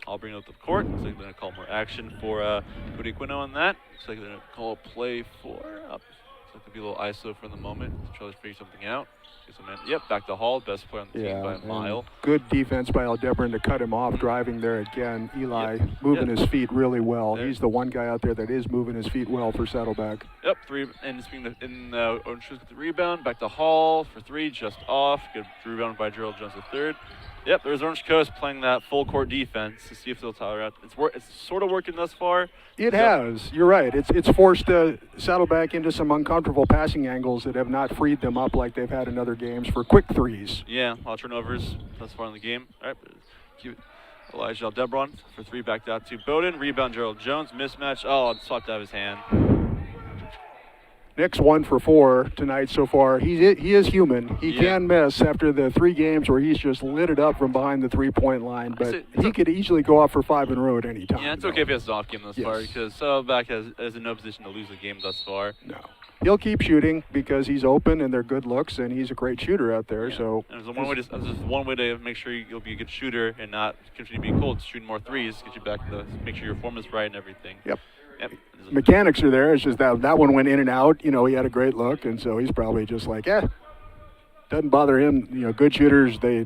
I'll bring it up to the court. Looks like they're going to call more action for Cody Quino on that. Looks like they're going to call a play for. Looks like there'll be a little ISO for the moment. Try to figure something out. Yep, back to Hall, best player on the team by a mile. Good defense by Aldebaran to cut him off, driving there again. Eli moving his feet really well. He's the one guy out there that is moving his feet well for Saddleback. Yep, three, and it's being Orange Coast with the rebound. Back to Hall for three, just off. Good rebound by Gerald Jones the third. Yep, there's Orange Coast playing that full court defense to see if they'll tire out. It's sort of working thus far. It has. You're right. It's forced Saddleback into some uncomfortable passing angles that have not freed them up like they've had in other games for quick threes. Yeah, a lot of turnovers thus far in the game. All right, keep it. Elijah Aldebaran for three, back out to Bowden. Rebound Gerald Jones, mismatch. Oh, it swapped out of his hand. Nick's 1 for 4 tonight so far. He is human. He can miss after the 3 games where he's just lit it up from behind the 3-point line, but he could easily go off for 5 in a row at any time. Yeah, it's okay if he has an off game thus far because Saddleback is in no position to lose the game thus far. No. He'll keep shooting because he's open and they're good looks and he's a great shooter out there. Yeah. So and there's one way to make sure you'll be a good shooter and not continue being cold. Shooting more threes, get you back to make sure your form is right and everything. Yep. Mechanics are there. It's just that one went in and out. He had a great look, and so he's probably just like, doesn't bother him. You know, good shooters, they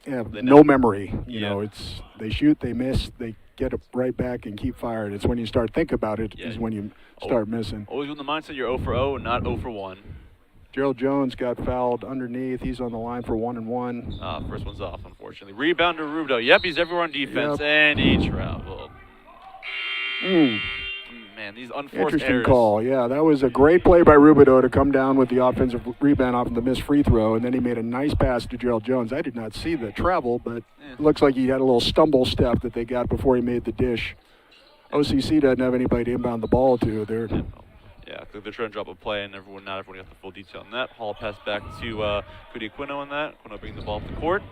have They no know. memory. You Yeah. know, it's they shoot, they miss, they get it right back and keep firing. It's when you start thinking about it Yeah. is when you start missing. Always with the mindset you're 0 for 0 and not 0 for 1. Gerald Jones got fouled underneath. He's on the line for 1-1. First one's off, unfortunately. Rebound to Rubido. Yep, he's everywhere on defense, Yep. and he traveled. Man, these unforced Interesting errors. call. Yeah, that was a great play by Rubido to come down with the offensive rebound off of the missed free throw, and then he made a nice pass to Gerald Jones. I did not see the travel, but Yeah. it looks like he had a little stumble step that they got before he made the dish. OCC doesn't have anybody to inbound the ball to. They're Yeah, they're trying to drop a play, and not everyone got the full detail on that. Hall pass back to Cody Aquino on that. Aquino bringing the ball up the court.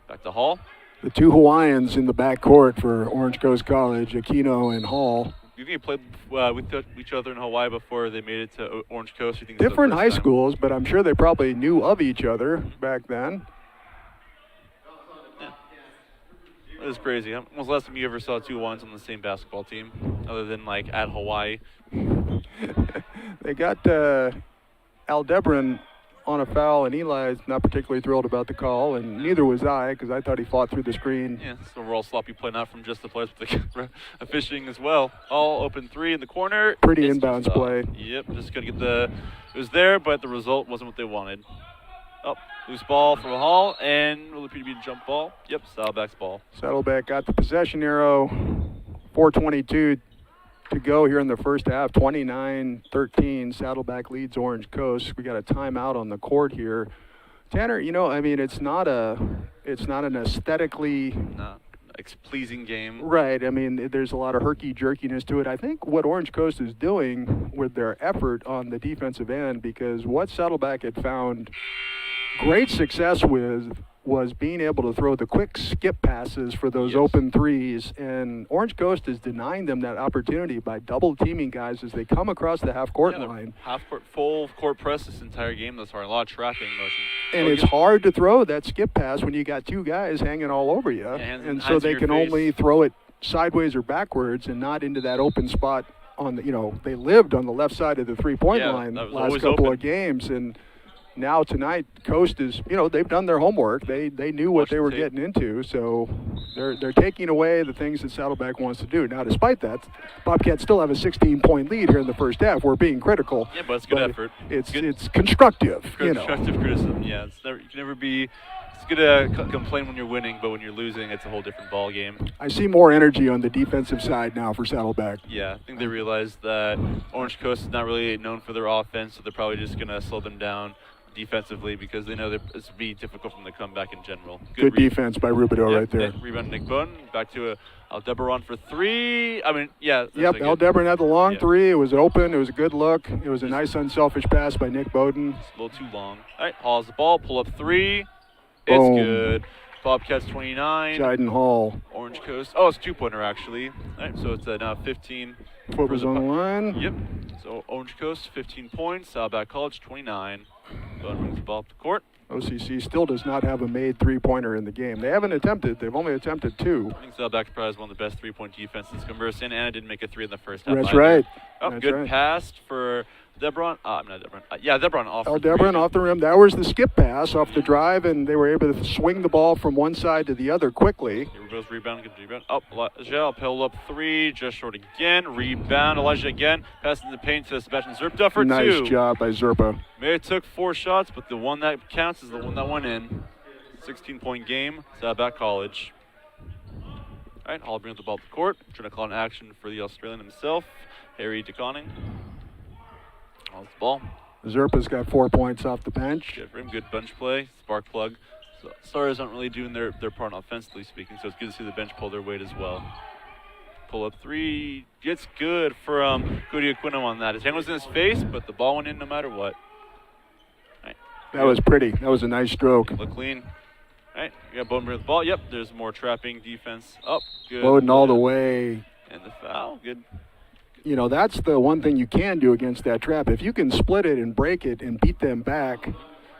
Back to Hall. the two Hawaiians in the backcourt for Orange Coast College, Aquino and Hall. You think they played with each other in Hawaii before they made it to Orange Coast? You think this is the Different first high time? schools, but I'm sure they probably knew of each other back then. It was crazy. When was the last time you ever saw two Hawaiians on the same basketball team, other than like at Hawaii? They got Aldebaran on a foul, and Eli's not particularly thrilled about the call, and neither was I, because I thought he fought through the screen. Yeah, it's overall sloppy play, not from just the players, but the officiating as well. All open three in the corner. Pretty It's inbounds just, play. Yep, just gotta get the. It was there, but the result wasn't what they wanted. Oh, loose ball from Hall, and will appear to be a jump ball. Yep, Saddleback's ball. Saddleback got the possession arrow. 4:22 to go here in the first half. 29-13. Saddleback leads Orange Coast. We got a timeout on the court here. Tanner, you know, I mean, it's not an aesthetically Not pleasing game. right. I mean, there's a lot of herky-jerkiness to it. I think what Orange Coast is doing with their effort on the defensive end, because what Saddleback had found great success with was being able to throw the quick skip passes for those Yes. open threes, and Orange Coast is denying them that opportunity by double teaming guys as they come across the half-court Yeah, line. full court press this entire game thus far. A lot of trapping motion. And Oh, it's good. hard to throw that skip pass when you got two guys hanging all over you, hands and so in they your can face. only throw it sideways or backwards and not into that open spot on the, you know, they lived on the left side of the three-point Yeah, line that was last always couple open. of games, and now tonight Coast is, you know, they've done their homework. They knew what Watch they the were tape. getting into, so they're taking away the things that Saddleback wants to do. Now, despite that, Bobcats still have a 16-point lead here in the first half. We're being critical. Yeah, but it's good effort. It's Good. it's constructive, you know. Constructive criticism. Yeah, it's never. You can never be. It's good to complain when you're winning, but when you're losing, it's a whole different ball game. I see more energy on the defensive side now for Saddleback. Yeah, I think they realize that Orange Coast is not really known for their offense, so they're probably just gonna slow them down defensively because they know that it's be difficult for them to come back in general. Good defense by Rubido Yep, right there. Rebound Nick Bowden. Back to Aldebaran for three. I mean, yeah. that's Yep, a good- Aldebaran had the long Yeah. three. It was open. It was a good look. It was a nice unselfish pass by Nick Bowden. It's a little too long. All right, Hall has the ball. Pull up three. It's Boom. good. Bobcats 29. Jiden Hall. Orange Coast. Oh, it's a two-pointer actually. All right, so it's now 15. Foot was on the line. Yep. So Orange Coast 15 points. Saddleback College 29. Bowden brings the ball up the court. OCC still does not have a made three-pointer in the game. They haven't attempted. They've only attempted two. I think Saddleback probably is one of the best three-point defenses converse. Santa Ana didn't make a three in the first half. That's either. right. Oh, That's good right. pass for Debron. Not Debron. Yeah, Debron off. for Aldebaran three. off the rim. That was the skip pass off the drive, and they were able to swing the ball from one side to the other quickly. Here goes rebound, good rebound. Up, Elijah, pull up three, just short again. Rebound, Elijah again. Passing the paint to Sebastian Zerpta for Nice two. job by Zerpa. May have took 4 shots, but the one that counts is the one that went in. 16-point game, Saddleback College. All right, Hall brings the ball to the court. Trying to call an action for the Australian himself, Harry DeConning. Hall's the ball. Zerpa's got 4 points off the bench. Good for him, good bench play, spark plug. So Stars aren't really doing their part offensively speaking, so it's good to see the bench pull their weight as well. Pull up three, gets good for Cody Aquino on that. His hand was in his face, but the ball went in no matter what. All right. That was pretty. That was a nice stroke. Look clean. All right, you got Bowden with the ball. Yep, there's more trapping defense. Up, good. Bowden all the way. And the foul, good. You know, that's the one thing you can do against that trap. If you can split it and break it and beat them back,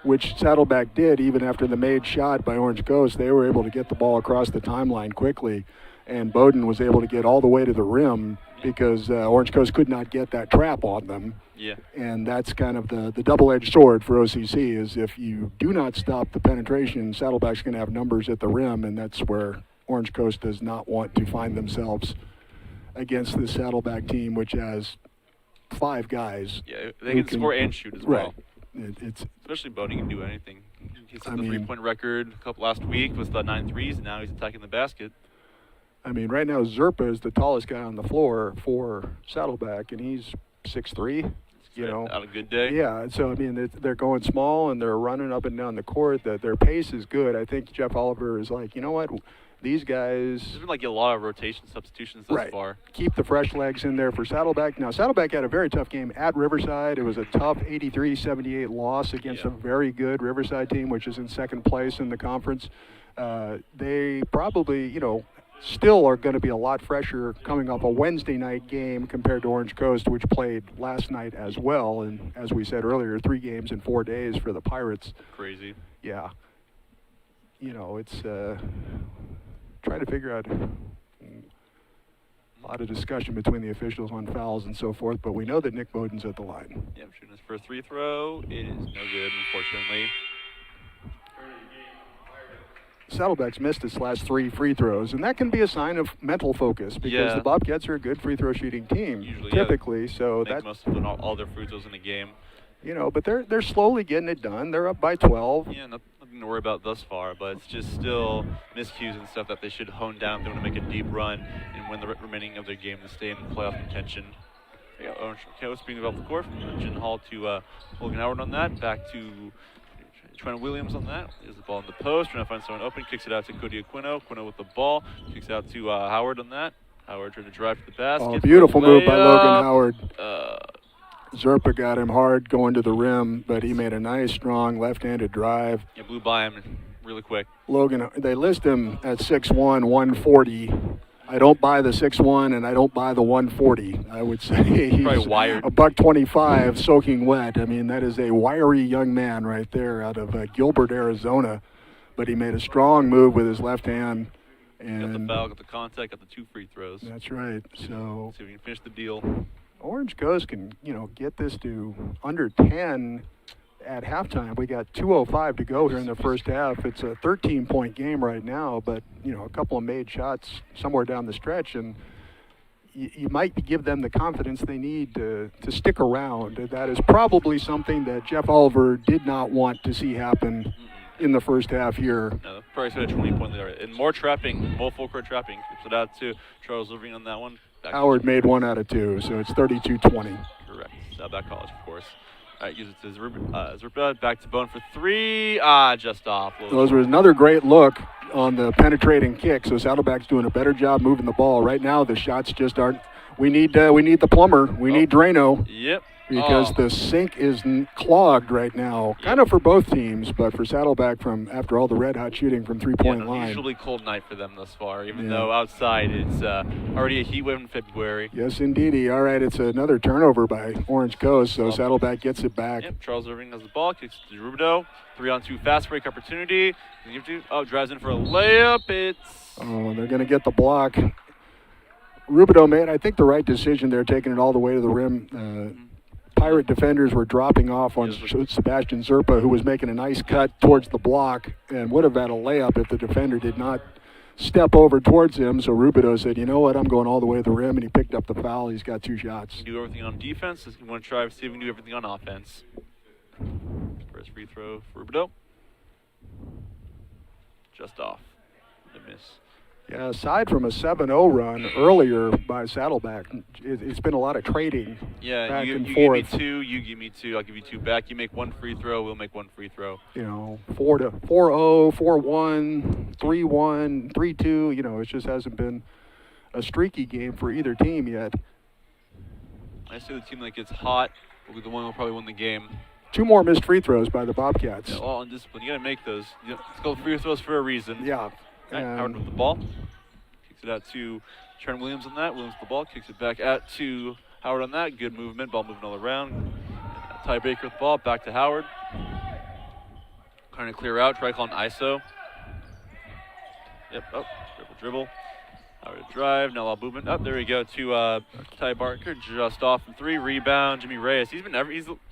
which Saddleback did even after the made shot by Orange Coast, they were able to get the ball across the timeline quickly. and Bowden was able to get all the way to the rim because Orange Coast could not get that trap on them. Yeah. And that's kind of the double-edged sword for OCC is if you do not stop the penetration, Saddleback's going to have numbers at the rim, and that's where Orange Coast does not want to find themselves against the Saddleback team, which has 5 guys. Yeah, they can score and shoot as well. Right. It's especially Bodie can do anything. He set I the mean, 3-point record a couple last week with the 9 threes, and now he's attacking the basket. I mean, right now Zerpa is the tallest guy on the floor for Saddleback, and he's 6'3". You know, on a good day. Yeah, so I mean, they're going small and they're running up and down the court. Their pace is good. I think Jeff Oliver is like, you know what, these guys. There's been like a lot of rotation substitutions thus far. Keep the fresh legs in there for Saddleback. Now, Saddleback had a very tough game at Riverside. It was a tough 83-78 loss against a very good Riverside team, which is in second place in the conference. They probably, you know, still are going to be a lot fresher coming off a Wednesday night game compared to Orange Coast, which played last night as well. And as we said earlier, 3 games in 4 days for the Pirates. Crazy. Yeah. You know, it's trying to figure out a lot of discussion between the officials on fouls and so forth, but we know that Nick Bowden's at the line. Yeah, shooting his first free throw. It is no good, unfortunately. Saddleback's missed his last 3 free throws, and that can be a sign of mental focus because the Bobcats are a good free throw shooting team, usually, typically. So that must have been all their free throws in the game. You know, but they're slowly getting it done. They're up by 12. Yeah, nothing to worry about thus far, but it's just still miscues and stuff that they should hone down if they want to make a deep run and win the remaining of their game to stay in playoff contention. Yeah, Orange Coast being developed the court from Jin Hall to Logan Howard on that. Back to Trent Williams on that. Is the ball in the post, trying to find someone open. Kicks it out to Cody Aquino. Aquino with the ball. Kicks out to Howard on that. Howard trying to drive to the basket. Oh, beautiful move by Logan Howard. Zerpa got him hard going to the rim, but he made a nice, strong left-handed drive. Yeah, blew by him really quick. Logan, they list him at 6'1", 140. I don't buy the 6'1", and I don't buy the 140. I would say he's probably wired. A $125 soaking wet. I mean, that is a wiry young man right there out of Gilbert, Arizona. But he made a strong move with his left hand. And got the foul, got the contact, got the 2 free throws. That's right. So see if we can finish the deal. Orange Coast can, you know, get this to under 10 at halftime. We got 2:05 to go here in the first half. It's a 13-point game right now, but, you know, a couple of made shots somewhere down the stretch, and you might give them the confidence they need to stick around. That is probably something that Jeff Oliver did not want to see happen in the first half here. No, probably set a 20-point lead. And more trapping, more full court trapping. Keeps it out to Charles Levine on that one. Howard made 1 out of 2, so it's 32-20. Correct. Saddleback College, of course. All right, gives it to Zerpa. Back to Bone for 3. Just off. Those was another great look on the penetrating kick. So Saddleback's doing a better job moving the ball. Right now, the shots just aren't. We need the plumber. We need Drano. Yep. Because the sink is clogged right now, kind of for both teams, but for Saddleback from after all the red-hot shooting from three-point line. Usually cold night for them thus far, even though outside it's already a heat wave in February. Yes, indeedy. All right, it's another turnover by Orange Coast, so Saddleback gets it back. Yep, Charles Irving has the ball, kicks it to Rubidoux. 3-on-2 fast break opportunity. Drives in for a layup. They're going to get the block. Rubidoux made, I think, the right decision there, taking it all the way to the rim. Pirate defenders were dropping off on Sebastian Zerpa, who was making a nice cut towards the block and would have had a layup if the defender did not step over towards him. So Rubidoux said, you know what, I'm going all the way to the rim, and he picked up the foul. He's got 2 shots. Do everything on defense. You want to try to see if we can do everything on offense. First free throw for Rubidoux. Just off. The miss. Yeah, aside from a 7-0 run earlier by Saddleback, it's been a lot of trading back and forth. Give me 2, you give me 2, I'll give you 2 back. You make 1 free throw, we'll make 1 free throw. You know, 4-0, 4-1, 3-1, 3-2. You know, it just hasn't been a streaky game for either team yet. I say the team that gets hot will be the one who will probably win the game. 2 more missed free throws by the Bobcats. Yeah, all undisciplined. You got to make those. It's called free throws for a reason. Yeah. Howard with the ball. Kicks it out to Trent Williams on that. Williams with the ball. Kicks it back out to Howard on that. Good movement. Ball moving all around. Tiebreaker with the ball. Back to Howard. Trying to clear out. Try calling ISO. Yep. Oh, dribble. Howard drive, now movement up. There we go to Ty Barker, just off from 3. Rebound, Jimmy Reyes. He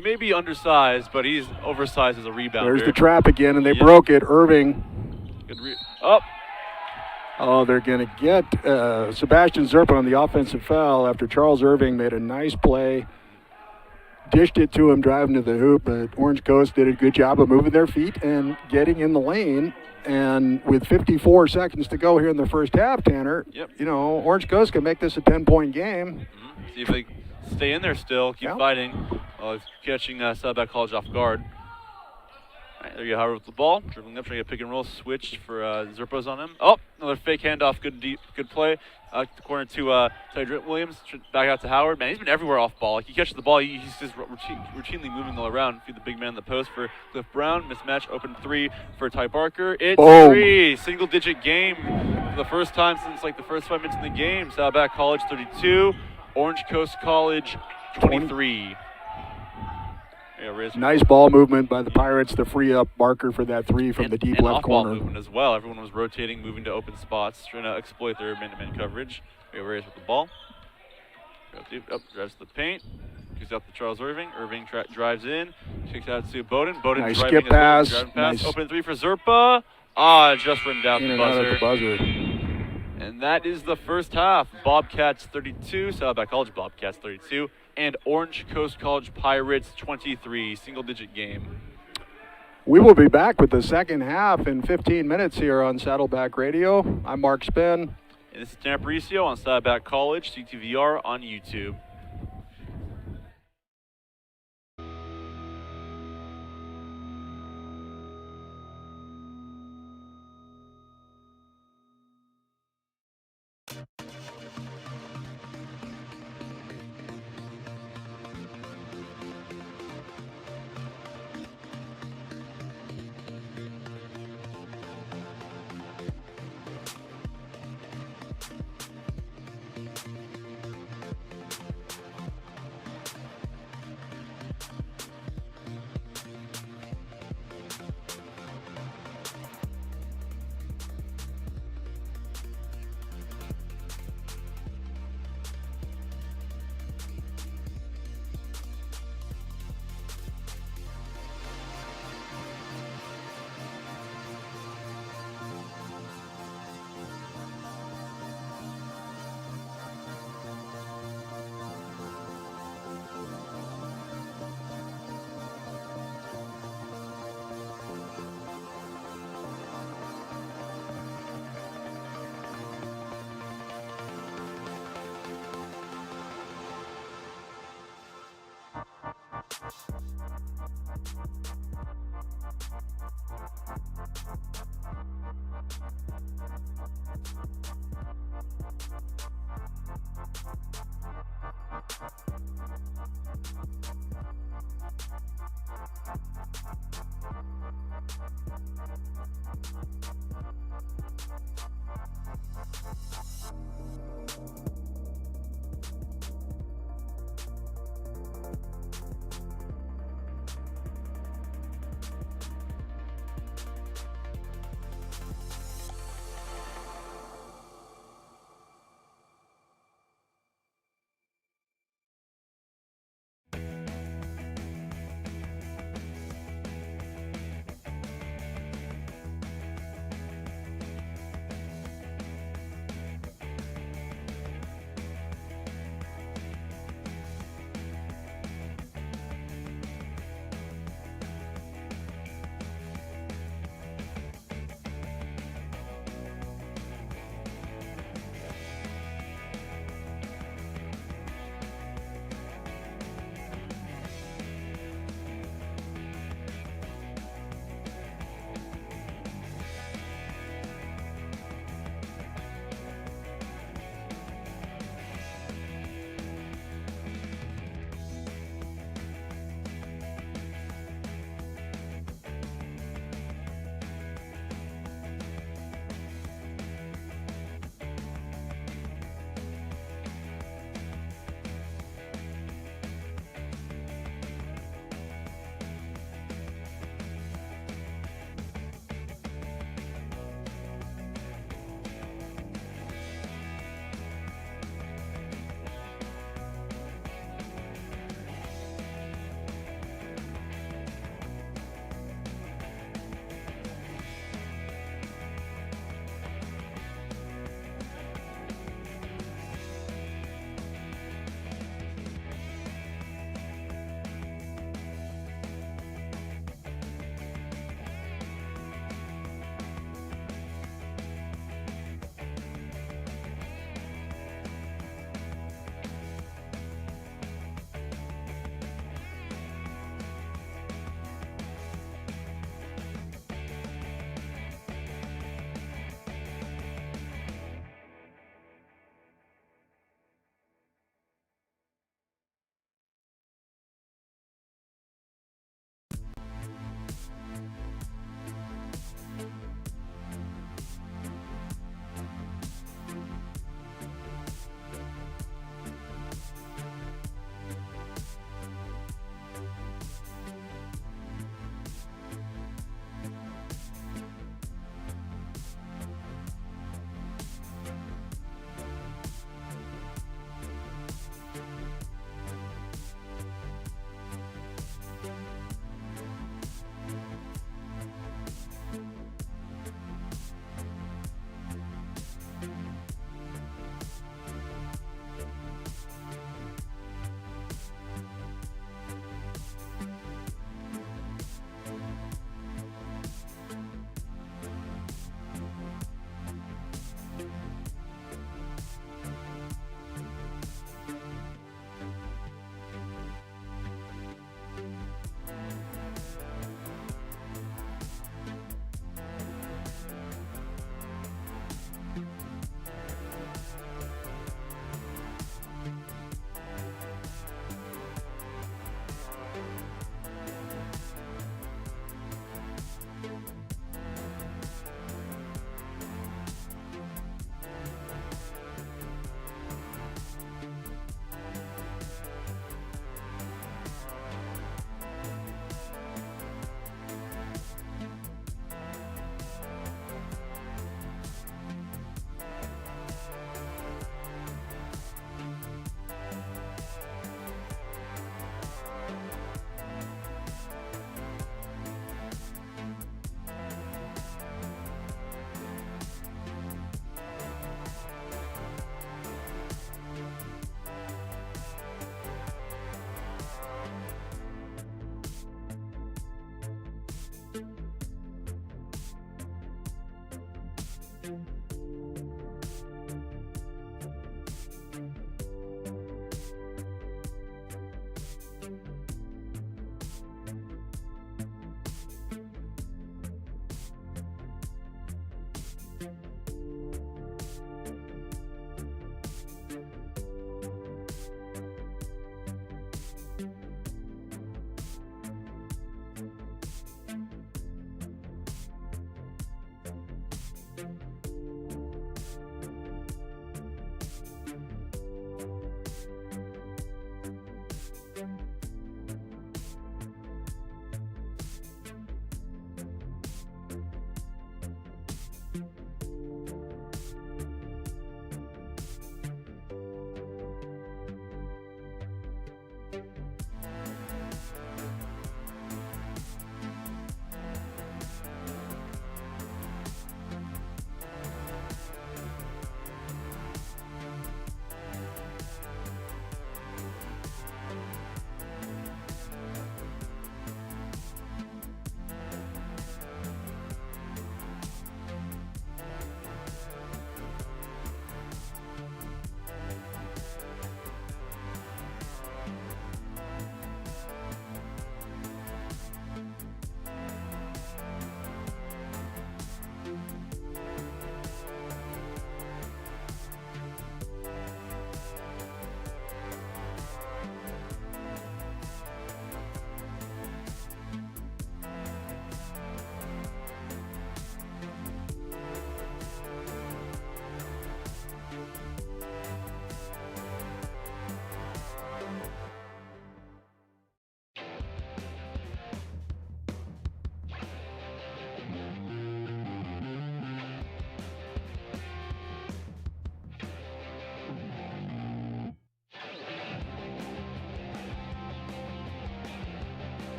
may be undersized, but he's oversized as a rebounder. There's the trap again, and they broke it. Irving. Good Oh, they're going to get Sebastian Zerpa on the offensive foul after Charles Irving made a nice play. Dished it to him driving to the hoop, but Orange Coast did a good job of moving their feet and getting in the lane. And with 54 seconds to go here in the first half, Tanner, Orange Coast can make this a 10-point game. Mm-hmm. See if they stay in there still, keep fighting. Catching Saddleback College off guard. All right, there you go, Howard with the ball. Dribbling up, trying to get pick and roll, switch for Zerpa's on him. Oh, another fake handoff, good play. The corner to Ty Williams, back out to Howard. Man, he's been everywhere off ball. Like, he catches the ball, he's just routinely moving all around. Feed the big man in the post for Cliff Brown. Mismatch, open 3 for Ty Barker. It's 3, single-digit game for the first time since like the first 5 minutes in the game. Saddleback College 32, Orange Coast College 23. Nice ball movement by the Pirates to free up Barker for that 3 from the deep left corner. And movement as well. Everyone was rotating, moving to open spots, trying to exploit their man-to-man coverage. Reyes with the ball. Drives to the paint. Kicks out to Charles Irving. Irving drives in. Kicks out to Bowden. Bowden nice driving skip pass. Nice. Open 3 for Zerpa. Just rimmed out the buzzer. And that is the first half. Bobcats 32, Saddleback College Bobcats 32, and Orange Coast College Pirates 23, single-digit game. We will be back with the second half in 15 minutes here on Saddleback Radio. I'm Mark Spin. And this is Tanner Aparicio on Saddleback College, CTVR on YouTube.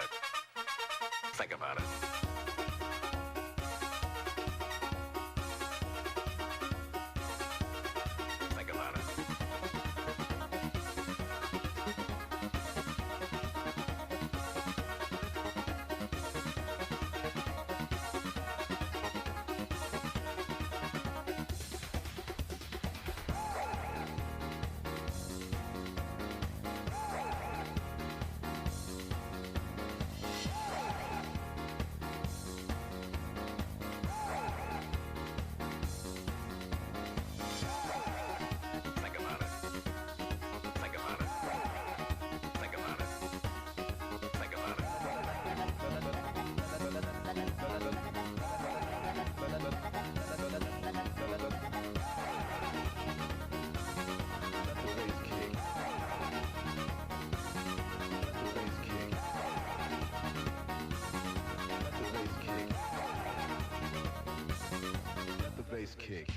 it. Think about it. Think about it. Think about it. Think about it. Think about it. Think about it. The bass kick.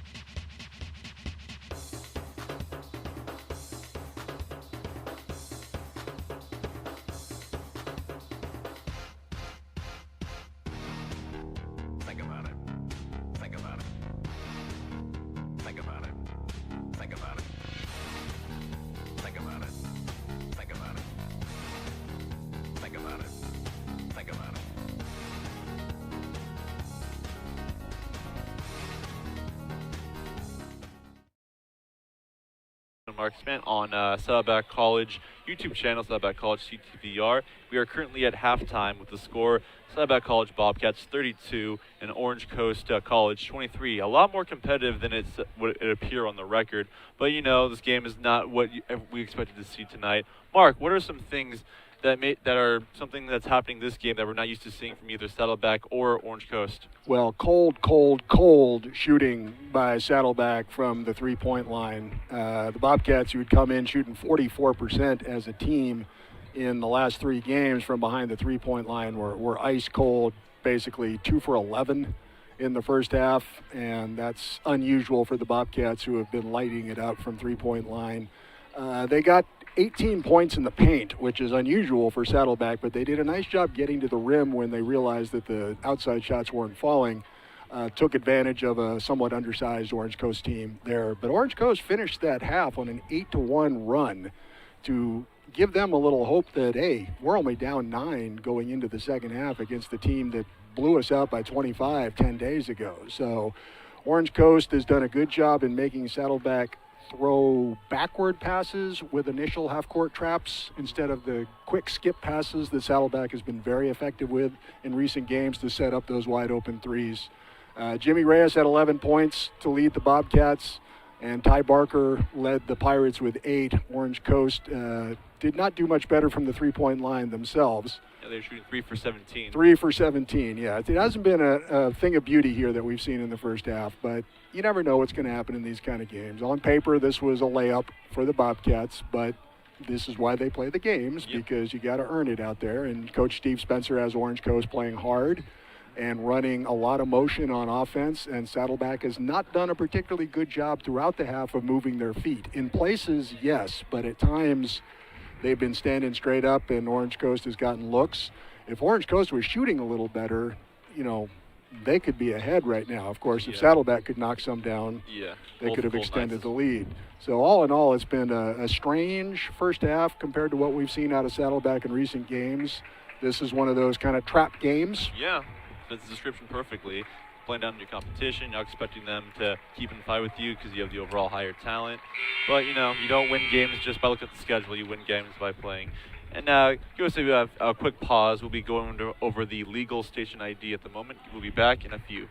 Think about it. Think about it. Think about it. Think about it. Think about it. Think about it. Think about it. Think about it. Mark Span on Saddleback College YouTube channel, Saddleback College CTVR. We are currently at halftime with the score Saddleback College Bobcats 32 and Orange Coast College 23. A lot more competitive than it would appear on the record, but you know this game is not what we expected to see tonight. Mark, what are some things that are something that's happening this game that we're not used to seeing from either Saddleback or Orange Coast? Well, cold shooting by Saddleback from the three-point line. The Bobcats, who had come in shooting 44% as a team in the last three games from behind the three-point line, were ice cold, basically 2 for 11 in the first half, and that's unusual for the Bobcats, who have been lighting it up from three-point line. They got 18 points in the paint, which is unusual for Saddleback, but they did a nice job getting to the rim when they realized that the outside shots weren't falling. Took advantage of a somewhat undersized Orange Coast team there. But Orange Coast finished that half on an 8-1 run to give them a little hope that, hey, we're only down 9 going into the second half against the team that blew us out by 25 10 days ago. So Orange Coast has done a good job in making Saddleback throw backward passes with initial half-court traps instead of the quick skip passes that Saddleback has been very effective with in recent games to set up those wide-open threes. Jimmy Reyes had 11 points to lead the Bobcats, and Ty Barker led the Pirates with 8. Orange Coast did not do much better from the three-point line themselves. Yeah, they're shooting 3 for 17. 3 for 17, yeah. It hasn't been a thing of beauty here that we've seen in the first half, but you never know what's going to happen in these kind of games. On paper, this was a layup for the Bobcats, but this is why they play the games, because you got to earn it out there. And Coach Steve Spencer has Orange Coast playing hard and running a lot of motion on offense, and Saddleback has not done a particularly good job throughout the half of moving their feet. In places, yes, but at times they've been standing straight up and Orange Coast has gotten looks. If Orange Coast was shooting a little better, you know, they could be ahead right now. Of course, if Saddleback could knock some down, they could have extended the lead. So all in all, it's been a strange first half compared to what we've seen out of Saddleback in recent games. This is one of those kind of trap games. Yeah, fits the description perfectly. Playing down your competition, not expecting them to keep in fight with you because you have the overall higher talent. But, you know, you don't win games just by looking at the schedule. You win games by playing. And give us a quick pause. We'll be going over the legal station ID at the moment. We'll be back in a few.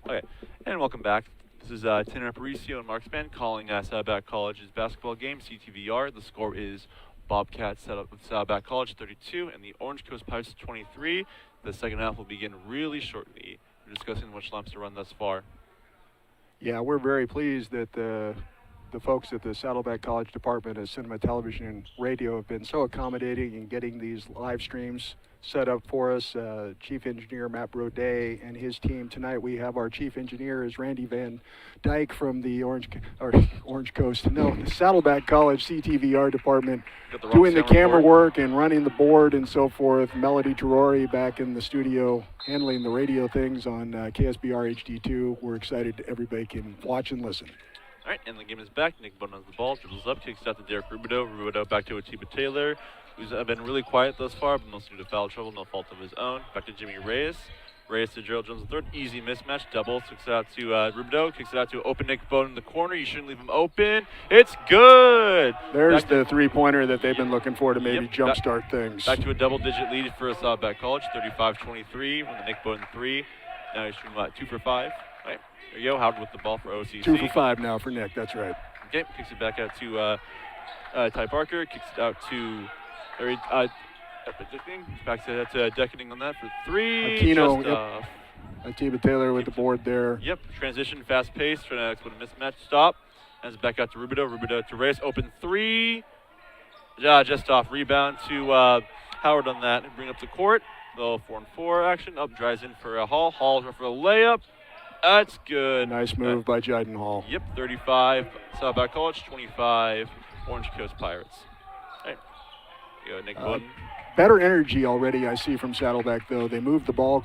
Okay, and welcome back. This is Tanner Aparicio and Mark Span calling Saddleback College's basketball game, CTVR. The score is Bobcats set up with Saddleback College 32 and the Orange Coast Pirates 23. The second half will begin really shortly. We're discussing which laps to run thus far. Yeah, we're very pleased that the folks at the Saddleback College Department of Cinema, Television, and Radio have been so accommodating in getting these live streams set up for us. Chief Engineer Matt Brodet and his team. Tonight we have our Chief Engineer is Randy Van Dyke from the the Saddleback College CTVR Department, doing the camera work and running the board and so forth. Melody Terori back in the studio handling the radio things on KSBR HD2. We're excited everybody can watch and listen. All right, and the game is back. Nick Bowden has the ball, dribbles up, kicks out to Derek Rubidoux. Rubidoux back to Atiba Taylor, who's been really quiet thus far, but mostly due to foul trouble, no fault of his own. Back to Jimmy Reyes. Reyes to Gerald Jones III. Easy mismatch. Double. Kicks it out to Rubidoux. Kicks it out to open Nick Bowden in the corner. You shouldn't leave him open. It's good. There's the three-pointer that they've been looking for to maybe jumpstart things. Back to a double-digit lead for Saddleback College, 35-23 from the Nick Bowden 3. Now he's shooting 2 for 5. All right, there you go. Howard with the ball for OCC. 2 for 5 now for Nick. That's right. Okay, kicks it back out to Ty Parker. Kicks it out to back to Deckening on that for 3. Aquino, just off. Atiba Taylor with the board there. Yep, transition, fast pace, trying to put a mismatch, stop. Hands it back out to Rubidoux. Rubidoux to Reyes, open 3. Just off, rebound to Howard on that and bring up the court. Little 4-on-4 action, up, drives in for Hall. Hall's for a layup. That's good. Nice move by Jiden Hall. Yep, 35, Saddleback College, 25, Orange Coast Pirates. All right, here you go, Nick Bowden. Better energy already I see from Saddleback, though. They moved the ball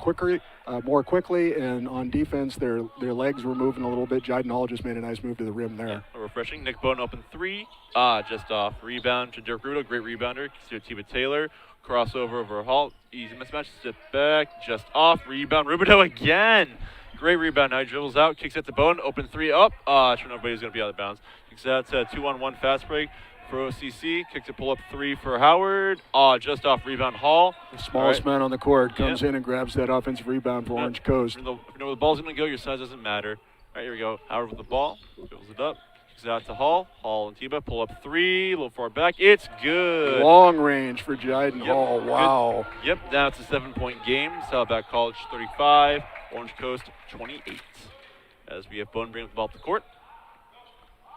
more quickly, and on defense, their legs were moving a little bit. Jiden Hall just made a nice move to the rim there. Yeah, refreshing. Nick Bowden open 3. Just off. Rebound to Dirk Rubidoux. Great rebounder. To Atiba Taylor. Crossover over Hall. Easy mismatch. Step back. Just off. Rebound. Rubidoux again. Great rebound. Now he dribbles out. Kicks it to Bowden. Open 3 up. Sure nobody's going to be out of bounds. Kicks out to 2-on-1 fast break for OCC. Kicks it pull up 3 for Howard. Just off rebound Hall. The smallest man on the court comes in and grabs that offensive rebound for Orange Coast. If you know where the ball's going to go, your size doesn't matter. All right, here we go. Howard with the ball. Dribbles it up. Kicks it out to Hall. Hall and Tiba pull up 3. A little far back. It's good. Long range for Jiden Hall. Wow. Good. Yep, now it's a 7-point game. Saddleback College 35. Orange Coast 28. As we have Bowden bring the ball up the court.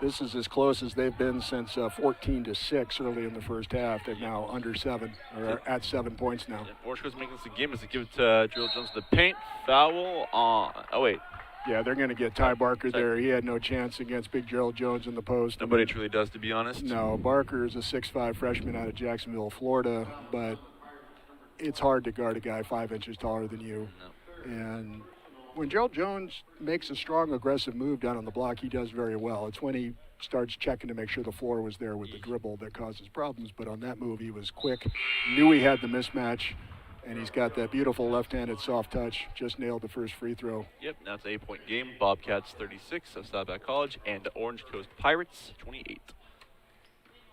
This is as close as they've been since 14-6 early in the first half. They're now under 7, or at 7 points now. Yeah, Orange Coast making this a game as they give it to Gerald Jones the paint. Foul on. Oh, wait. Yeah, they're going to get Ty Barker there. He had no chance against Big Gerald Jones in the post. Nobody truly does, to be honest. No, Barker is a 6'5 freshman out of Jacksonville, Florida, but it's hard to guard a guy 5 inches taller than you. No. And when Gerald Jones makes a strong, aggressive move down on the block, he does very well. It's when he starts checking to make sure the floor was there with the dribble that causes problems. But on that move, he was quick, knew he had the mismatch, and he's got that beautiful left-handed soft touch. Just nailed the first free throw. Yep, now it's an 8-point game. Bobcats 36 of Saddleback College and Orange Coast Pirates 28.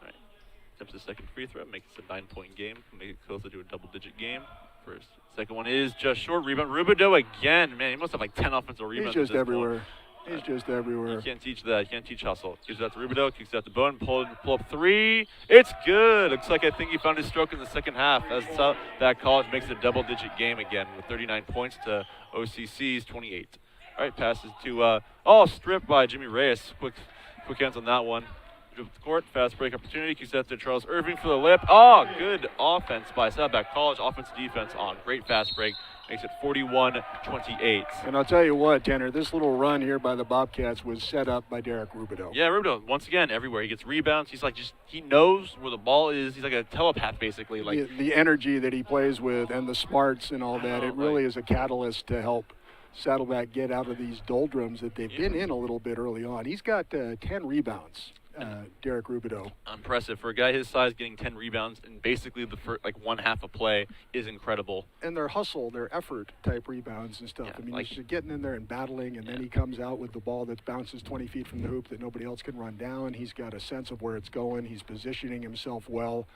All right, attempts the second free throw, makes it a 9-point game, make it closer to a double-digit game. First, second one is just short. Rebound. Rubidoux again. Man, he must have like 10 offensive rebounds. He's just everywhere. He's just everywhere. You can't teach that. You can't teach hustle. Gives it out to Rubidoux. Kicks it out to Bowden. Pull up 3. It's good. Looks like I think he found his stroke in the second half as that College makes it a double-digit game again with 39 points to OCC's 28. All right, passes to stripped by Jimmy Reyes. Quick hands on that one. Dribble to the court, fast break opportunity. Kicks out to Charles Irving for the layup. Good offense by Saddleback College. Offensive defense on. Great fast break. Makes it 41-28. And I'll tell you what, Tanner, this little run here by the Bobcats was set up by Derek Rubidoux. Yeah, Rubidoux, once again, everywhere. He gets rebounds. He's like he knows where the ball is. He's like a telepath, basically. Like the energy that he plays with and the smarts and all that, it really is a catalyst to help Saddleback get out of these doldrums that they've been in a little bit early on. He's got 10 rebounds. Derek Rubidoux. Impressive. For a guy his size, getting 10 rebounds in basically the first, one half a play is incredible. And their hustle, their effort type rebounds and stuff. Yeah, I mean, he's just getting in there and battling, and then he comes out with the ball that bounces 20 feet from the hoop that nobody else can run down. He's got a sense of where it's going. He's positioning himself well.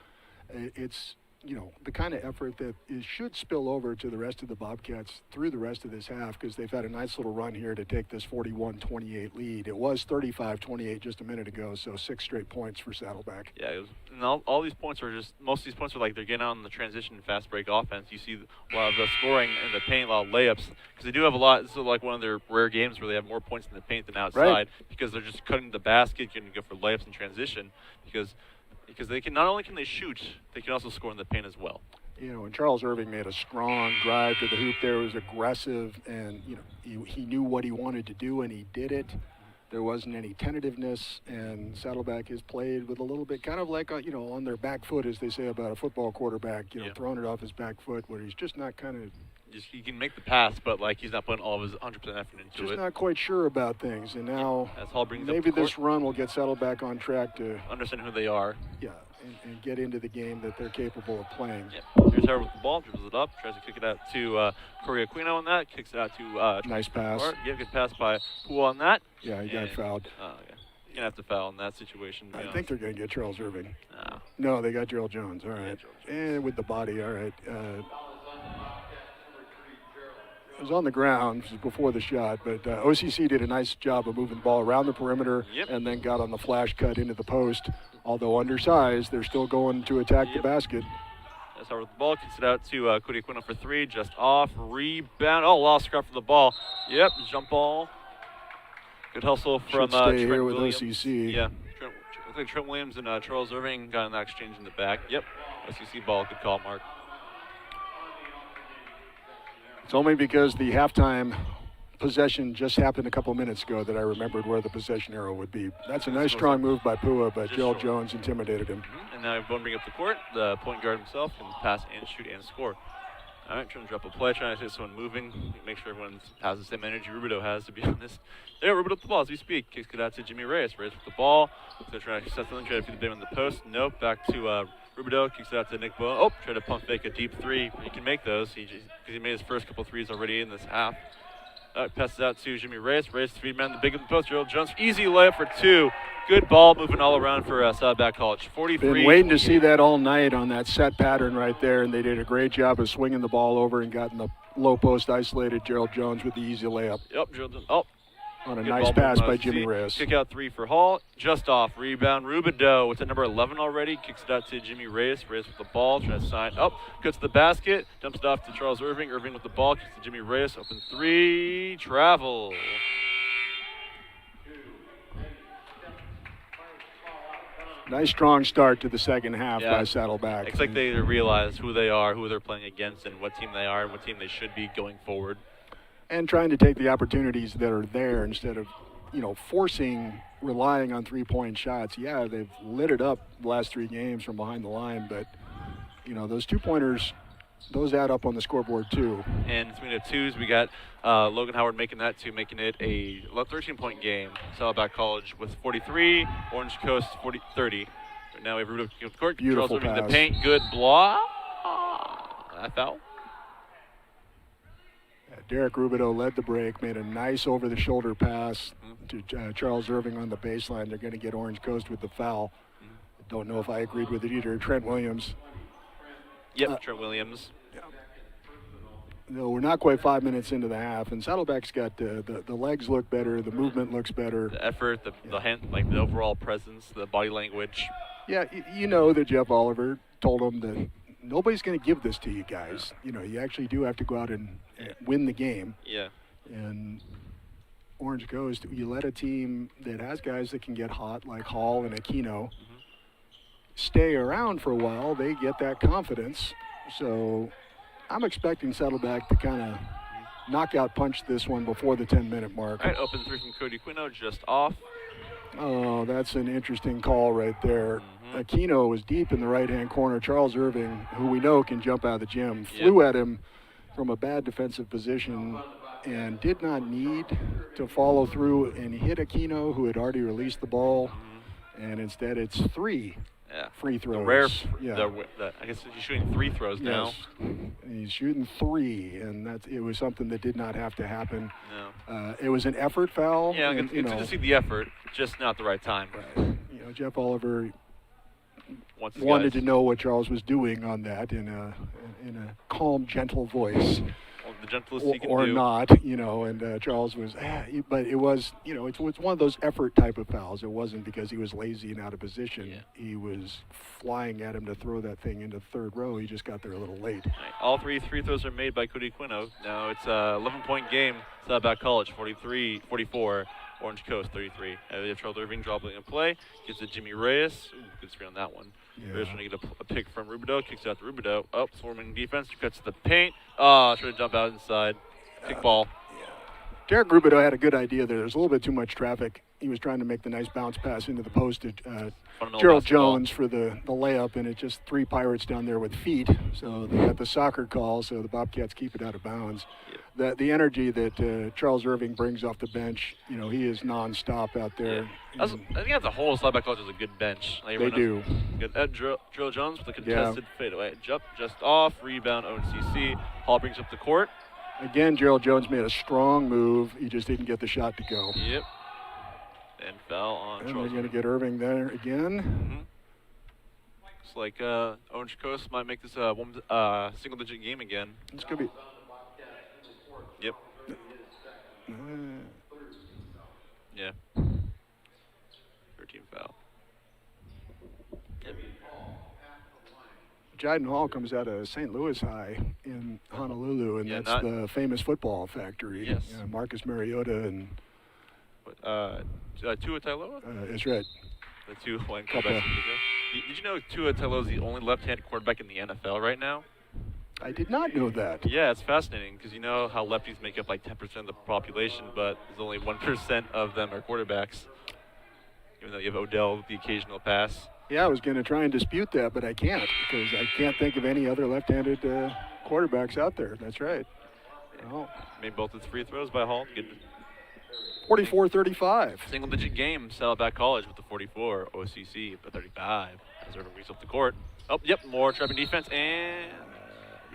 It's the kind of effort that should spill over to the rest of the Bobcats through the rest of this half, because they've had a nice little run here to take this 41-28 lead. It was 35-28 just a minute ago, so 6 straight points for Saddleback. Yeah, and all these points are most of these points are like they're getting out on the transition fast break offense. You see a lot of the scoring in the paint, a lot of layups, because they do have a lot. This is like one of their rare games where they have more points in the paint than outside, Right. because they're just cutting the basket, getting to go for layups in transition, because they can, not only can they shoot, they can also score in the paint as well. And Charles Irving made a strong drive to the hoop there. It was aggressive, and, he knew what he wanted to do, and he did it. There wasn't any tentativeness, and Saddleback has played with a little bit kind of like, on their back foot, as they say about a football quarterback, throwing it off his back foot, where he's just not kind of He can make the pass, but he's not putting all of his 100% effort into just it. not quite sure about things. And now That's all brings maybe up the this court. run will get Saddleback on track to Understand who they are. and get into the game that they're capable of playing. Yep. Here's Howard with the ball, dribbles it up, tries to kick it out to Corey Aquino on that, kicks it out to Nice pass. Yeah, good pass by Poole on that. Yeah, he got And, fouled. Yeah. You're going to have to foul in that situation. I think they're going to get Charles Irving. No. No, they got Gerald Jones. All right. Gerald And with the body, all right. It was on the ground. This was before the shot, but OCC did a nice job of moving the ball around the perimeter. Yep. And then got on the flash cut into the post. Although undersized, they're still going to attack the Yep. basket. That's Howard with the ball, kicks it out to Cody Aquino for 3, just off, rebound. Oh, lost scrap for the ball. Yep, jump ball. Good hustle from Should stay Trent here with Williams. OCC. Yeah, looks like Trent Williams and Charles Irving got in that exchange in the back. Yep, OCC ball, good call, Mark. It's only because the halftime possession just happened a couple minutes ago that I remembered where the possession arrow would be. That's a nice strong move by Pua, but Just Gerald short. Jones intimidated him. And now everyone bring up the court. The point guard himself can pass and shoot and score. All right, trying to drop a play, trying to get someone moving, make sure everyone has the same energy Rubidoux has, to be honest. There, Rubidoux with the ball as we speak. Kicks it out to Jimmy Reyes. Reyes with the ball. So trying to set something, try to feed the ball in the post. Nope, back to Rubidoux. Kicks it out to Nick Bowen. Oh, try to pump fake a deep 3. He can make those. He made his first couple threes already in this half. Passes out to Jimmy Reyes. Reyes, 3-man, the big in the post. Gerald Jones, easy layup for 2. Good ball moving all around for Saddleback College. 43. Been waiting to see that all night on that set pattern right there, and they did a great job of swinging the ball over and got in the low post, isolated Gerald Jones with the easy layup Yep, Gerald Jones. Oh. on a Good nice ball pass movement by on Jimmy OCC. Reyes. Kick out 3 for Hall. Just off. Rebound. Rubidoux with at number 11 already. Kicks it out to Jimmy Reyes. Reyes with the ball. Trying to sign up. Goes to the basket. Dumps it off to Charles Irving. Irving with the ball. Kicks to Jimmy Reyes. Open 3. Travel. Nice strong start to the second half Yeah. by Saddleback. It's like they realize who they are, who they're playing against, and what team they are, and what team they should be going forward. And trying to take the opportunities that are there instead of, relying on three-point shots. Yeah, they've lit it up the last 3 games from behind the line, but, those 2-pointers, those add up on the scoreboard too. And between the twos, we got Logan Howard making that 2, making it a 13-point game. Saddleback College with 43, Orange Coast 30. But now we have Rubidoux with the court. Beautiful Charles Irving the pass. paint. Good block. That foul. Derek Rubidoux led the break, made a nice over-the-shoulder pass to Charles Irving on the baseline. They're going to get Orange Coast with the foul. Don't know if I agreed with it either. Trent Williams. Yep, Trent Williams. No, we're not quite 5 minutes into the half, and Saddleback's got the legs look better, the movement looks better. The effort, the hand, the overall presence, the body language. Yeah, you know that Jeff Oliver told him that nobody's going to give this to you guys. You actually do have to go out and win the game. Yeah. And Orange Coast, you let a team that has guys that can get hot, like Hall and Aquino, stay around for a while. They get that confidence. So I'm expecting Saddleback to kind of knockout punch this one before the 10-minute mark. All right, open 3 from Cody Aquino, just off. Oh, that's an interesting call right there. Aquino was deep in the right-hand corner. Charles Irving, who we know can jump out of the gym, flew at him from a bad defensive position and did not need to follow through and hit Aquino, who had already released the ball. And instead, it's 3 free throws. The rare, yeah. I guess he's shooting 3 throws now. Yes. He's shooting 3, and it was something that did not have to happen. No. It was an effort foul. Yeah, and, it's good to see the effort, just not the right time. Right. Jeff Oliver wants his wanted guys. to know what Charles was doing on that in a calm, gentle voice. Well, the gentlest he can Or do. not, and Charles was, but it was, it's one of those effort type of fouls. It wasn't because he was lazy and out of position. Yeah. He was flying at him to throw that thing into the third row. He just got there a little late. Right. All 3 free throws are made by Cody Quino. Now it's a 11-point game. Saddleback College 44, Orange Coast 33. We have Charles Irving dropping a play. Gives it to Jimmy Reyes. Ooh, good screen on that one. Yeah. Reyes trying to get a pick from Rubidoux. Kicks out to Rubidoux. Up, swarming defense. Cuts to the paint. Trying to jump out inside. Kick ball. Derek Rubidoux had a good idea there. There's a little bit too much traffic. He was trying to make the nice bounce pass into the post to Fundamental Gerald basketball. Jones for the layup, and it's just 3 Pirates down there with feet. So they got the soccer call, so the Bobcats keep it out of bounds. Yeah. The energy that Charles Irving brings off the bench, he is nonstop out there. Yeah. I think as a whole, Saddleback College is a good bench. Like, They do. Good. Gerald Jones with a contested fadeaway. Jump just off. Rebound OCC. Hall brings up the court. Again, Gerald Jones made a strong move. He just didn't get the shot to go. Yep. And foul on And Charles. they're going to get Irving there again. Looks like Orange Coast might make this a single-digit game again. It's going to be. Yep. Uh, Yeah. 13 foul. Yep. Jiden Hall comes out of St. Louis High in Honolulu, and Yeah, that's the famous football factory. Yes. Marcus Mariota and Tua Tailoa? that's right. The two one Couple. quarterbacks. Did you know Tua Tailoa is the only left-handed quarterback in the NFL right now? I did not know that. Yeah, it's fascinating because you know how lefties make up like 10% of the population, but there's only 1% of them are quarterbacks. Even though you have Odell with the occasional pass. Yeah, I was going to try and dispute that, but I can't because I can't think of any other left-handed quarterbacks out there. That's right. Well, Made both its free throws by Hall. Good 44-35. single-digit game. Saddleback College with the 44. OCC with the 35. As Irving reaches up the court. Oh, yep, more trapping defense and.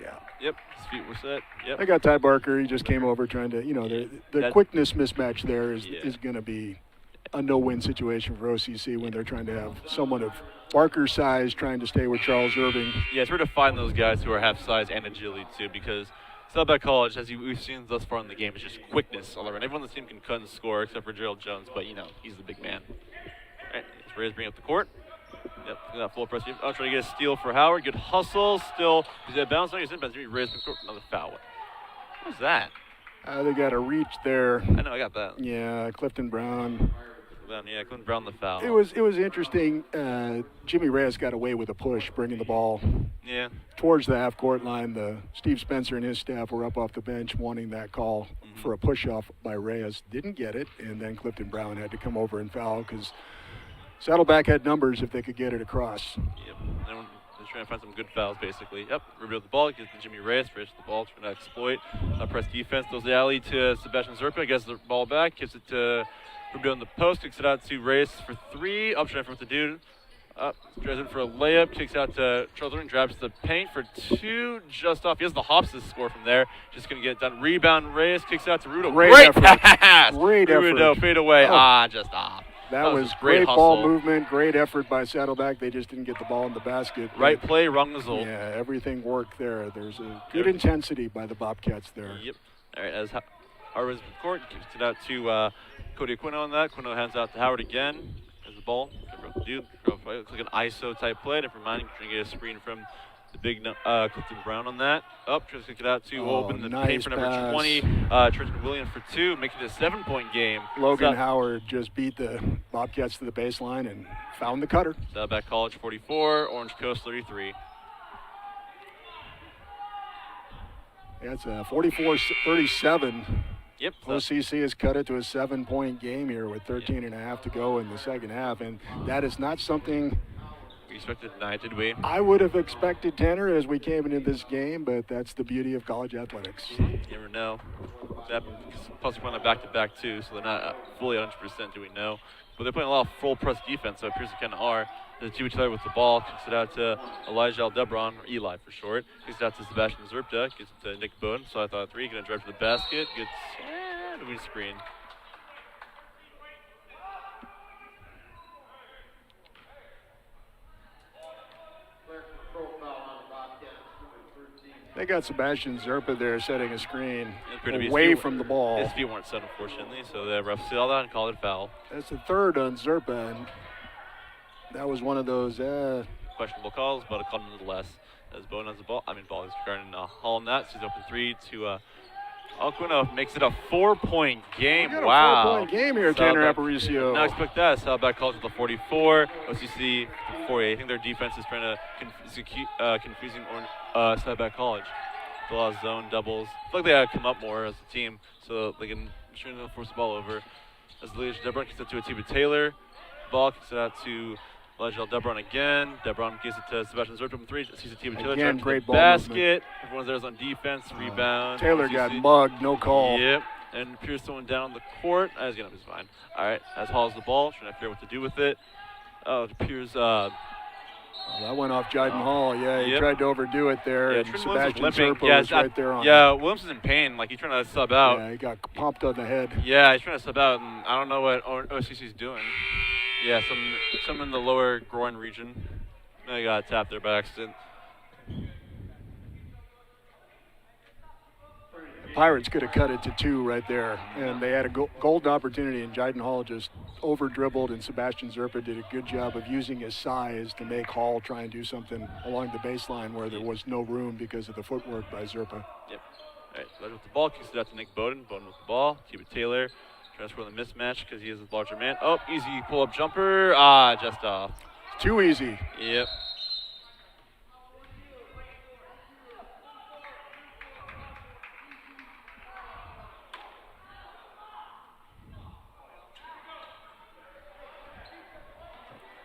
Yeah. Yep, his feet were set. Yep. I got Ty Barker. He just came over trying to, the That- quickness mismatch there is Yeah. going to be a no-win situation for OCC when they're trying to have someone of Barker's size trying to stay with Charles Irving. Yeah, it's rare to find those guys who are half size and agility too, because Saddleback College, as we've seen thus far in the game, is just quickness all around. Everyone on the team can cut and score except for Gerald Jones, but he's the big man. All right, Reyes bring up the court. Yep, look at that full press. Trying to get a steal for Howard. Good hustle. Still, he's at bounce. He's in bounds. Reyes bring court. Another foul. What was that? They got a reach there. I know, I got that. Yeah, Clifton Brown. Yeah, Clint Brown the foul. It was interesting. Jimmy Reyes got away with a push, bringing the ball Yeah. towards the half-court line. Steve Spencer and his staff were up off the bench wanting that call for a push-off by Reyes. Didn't get it, and then Clifton Brown had to come over and foul because Saddleback had numbers if they could get it across. Yep. They're trying to find some good fouls, basically. Yep. Rubio with the ball. Gives to Jimmy Reyes. Reyes with the ball. Trying to exploit. Press defense. Throws the alley to Sebastian Zerpa. Gets the ball back. Gives it to Rubio in the post. Kicks it out to Reyes for 3. Up trying for the dude. Drives in for a layup. Kicks out to Charles Irving. Grabs the paint for 2. Just off. He has the hops to score from there. Just going to get it done. Rebound. Reyes kicks out to Rudo. Great effort. pass. Great Rudo effort. fade away. Oh. Just off. That was just great hustle. ball movement, great effort by Saddleback. They just didn't get the ball in the basket. Right play, wrong result. Yeah, everything worked there. There's a good Yep. intensity by the Bobcats there. Yep. All right, as Howard's in the court, gives it out to Cody Aquino on that. Aquino hands out to Howard again. Has the ball. Dude, looks like an ISO type play. If reminding, trying to get a screen from the big Clifton Brown on that. Up, tries to kick it out to open the paint nice for number pass. 20. Tristan Williams for 2, making it a 7-point game. Logan Howard just beat the Bobcats to the baseline and found the cutter. Saddleback College 44, Orange Coast 33. That's a 44-37. Yep. OCC has cut it to a 7-point game here with 13 and a half to go in the second half, and that is not something We expected tonight, did we? I would have expected, Tanner, as we came into this game, but that's the beauty of college athletics. You never know. Plus, we're on a back-to-back, too, so they're not fully 100%, do we know. But they're playing a lot of full press defense, so it appears they kind of are. They two each other with the ball. Kicks it out to Elijah Aldebron, or Eli for short. Kicks it out to Sebastian Zerpta. Gets it to Nick Bowden. So I thought 3. Going to drive to the basket. Gets moving screen. They got Sebastian Zerpa there setting a screen Appeared to be his away feet- from the ball. His feet weren't set, unfortunately, so the ref saw that and called it foul. That's the third on Zerpa, and that was one of those. Questionable calls, but a call nonetheless. As Bowden has the ball, ball is regarding Hall in that. She's open 3 to Alcuino, makes it a 4-point game. We got wow. a 4-point game here, Tanner Saddleback- Aparicio. Not expect that. Saddleback calls it the 44. OCC 48. I think their defense is trying to confusing Saddleback College. A lot of zone doubles. I feel like they gotta come up more as a team so they can try to force the ball over. As the leader, Debron kicks it to Atiba Taylor. Ball kicks it out to Legel Debron again. Debron gives it to Sebastian Zerpa from 3. Sees Atiba Taylor Again, trying to great the ball basket. Everyone's there's on defense. Rebound. Taylor got OCC. mugged, no call. Yep. And Pierce throwing down on the court. He's gonna be fine. All right. As Hall has the ball, trying to figure out what to do with it. Oh, it appears. That went off Jiden Hall. Yeah, he Yep. tried to overdo it there. Yeah, and Trent Williams Sebastian was limping. Zerpa Yeah, was right there on yeah, Williams is in pain. Like he's trying to sub out. Yeah, he got pumped on the head. Yeah, he's trying to sub out, and I don't know what OCC's doing. Yeah, some in the lower groin region. They got tapped there by accident. Pirates could have cut it to 2 right there, and they had a golden opportunity, and Jiden Hall just over-dribbled, and Sebastian Zerpa did a good job of using his size to make Hall try and do something along the baseline where there was no room because of the footwork by Zerpa. Yep. All right, Ledger with the ball, kicks it out to Nick Bowden. Bowden with the ball. Atiba Taylor trying to score the mismatch because he is a larger man. Oh, easy pull-up jumper. Just off. Too easy. Yep.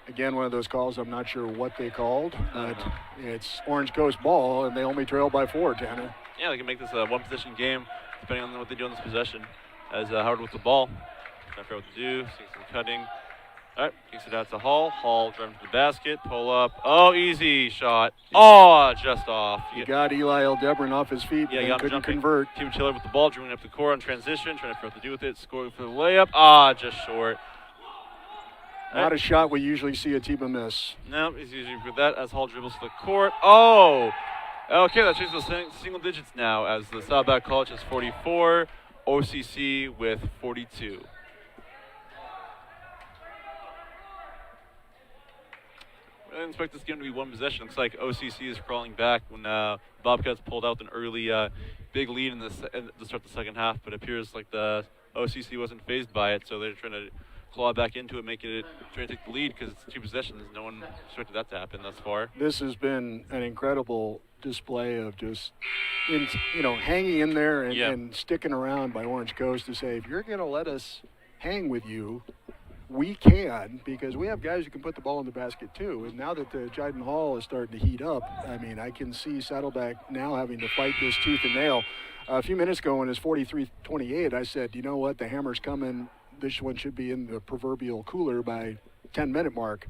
Again, one of those calls, I'm not sure what they called, but it's Orange Coast ball, and they only trail by 4, Tanner. Yeah, they can make this a one-possession game depending on what they do in this possession. As Howard with the ball. Trying to figure out what to do. Seeing some cutting. All right, kicks it out to Hall. Hall driving to the basket. Pull up. Oh, easy shot. Oh, just off. He got Eli Eldebron off his feet Yeah, and got him couldn't jumping. convert. Team Taylor with the ball, dribbling up the court on transition, trying to figure out what to do with it. Scoring for the layup. Just short. Not a shot we usually see Atiba miss. No, he's usually with that as Hall dribbles to the court. Oh! Okay, that changes to single digits now as the Saddleback College has 44, OCC with 42. I didn't expect this game to be one possession. Looks like OCC is crawling back when Bobcats pulled out an early big lead in to start the second half, but it appears like the OCC wasn't fazed by it, so they're trying to claw back into it, trying to take the lead because it's 2 possessions. No one expected that to happen thus far. This has been an incredible display of just, hanging in there and sticking around by Orange Coast to say, if you're going to let us hang with you, we can, because we have guys who can put the ball in the basket too. And now that Jiden Hall is starting to heat up, I can see Saddleback now having to fight this tooth and nail. A few minutes ago when it's 43-28, I said, you know what, the hammer's coming. This one should be in the proverbial cooler by 10-minute mark.